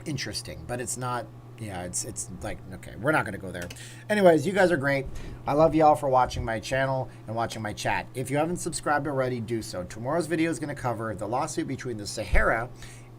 Interesting. But it's not... Yeah, it's like, okay, we're not going to go there. Anyways, you guys are great. I love you all for watching my channel and watching my chat. If you haven't subscribed already, do so. Tomorrow's video is going to cover the lawsuit between the Sahara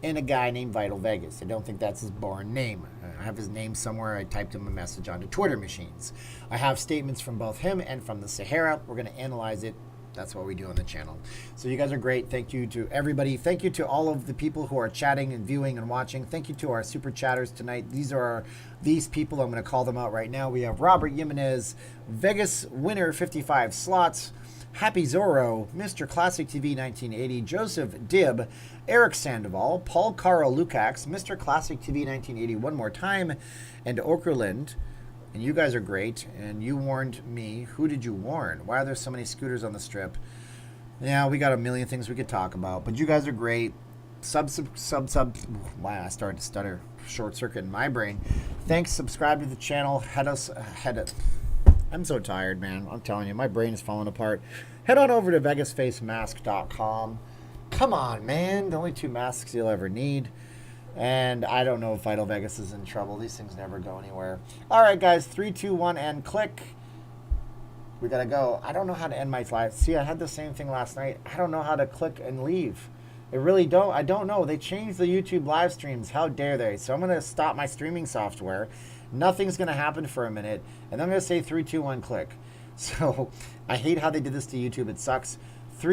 and a guy named Vital Vegas. I don't think that's his born name. I have his name somewhere. I typed him a message onto Twitter machines. I have statements from both him and from the Sahara. We're going to analyze it. That's what we do on the channel. So you guys are great. Thank you to everybody. Thank you to all of the people who are chatting and viewing and watching. Thank you to our super chatters tonight. These people. I'm going to call them out right now. We have Robert Jimenez, Vegas Winner 55 Slots, Happy Zorro, Mr. Classic TV 1980, Joseph Dibb, Eric Sandoval, Paul Carl Lukacs, Mr. Classic TV 1980 one more time, and Okerlund. And you guys are great, and you warned me. Who did you warn? Why are there so many scooters on the strip? Yeah, we got a million things we could talk about, but you guys are great. Sub. Wow, I started to stutter. Short circuit in my brain. Thanks. Subscribe to the channel. I'm so tired, man. I'm telling you, my brain is falling apart. Head on over to vegasfacemask.com. Come on, man. The only 2 masks you'll ever need. And I don't know if Vital Vegas is in trouble. These things never go anywhere. All right, guys. 3, 2, 1, and click. We got to go. I don't know how to end my live. See, I had the same thing last night. I don't know how to click and leave. I really don't. I don't know. They changed the YouTube live streams. How dare they? So I'm going to stop my streaming software. Nothing's going to happen for a minute. And then I'm going to say 3, 2, 1, click. So I hate how they did this to YouTube. It sucks.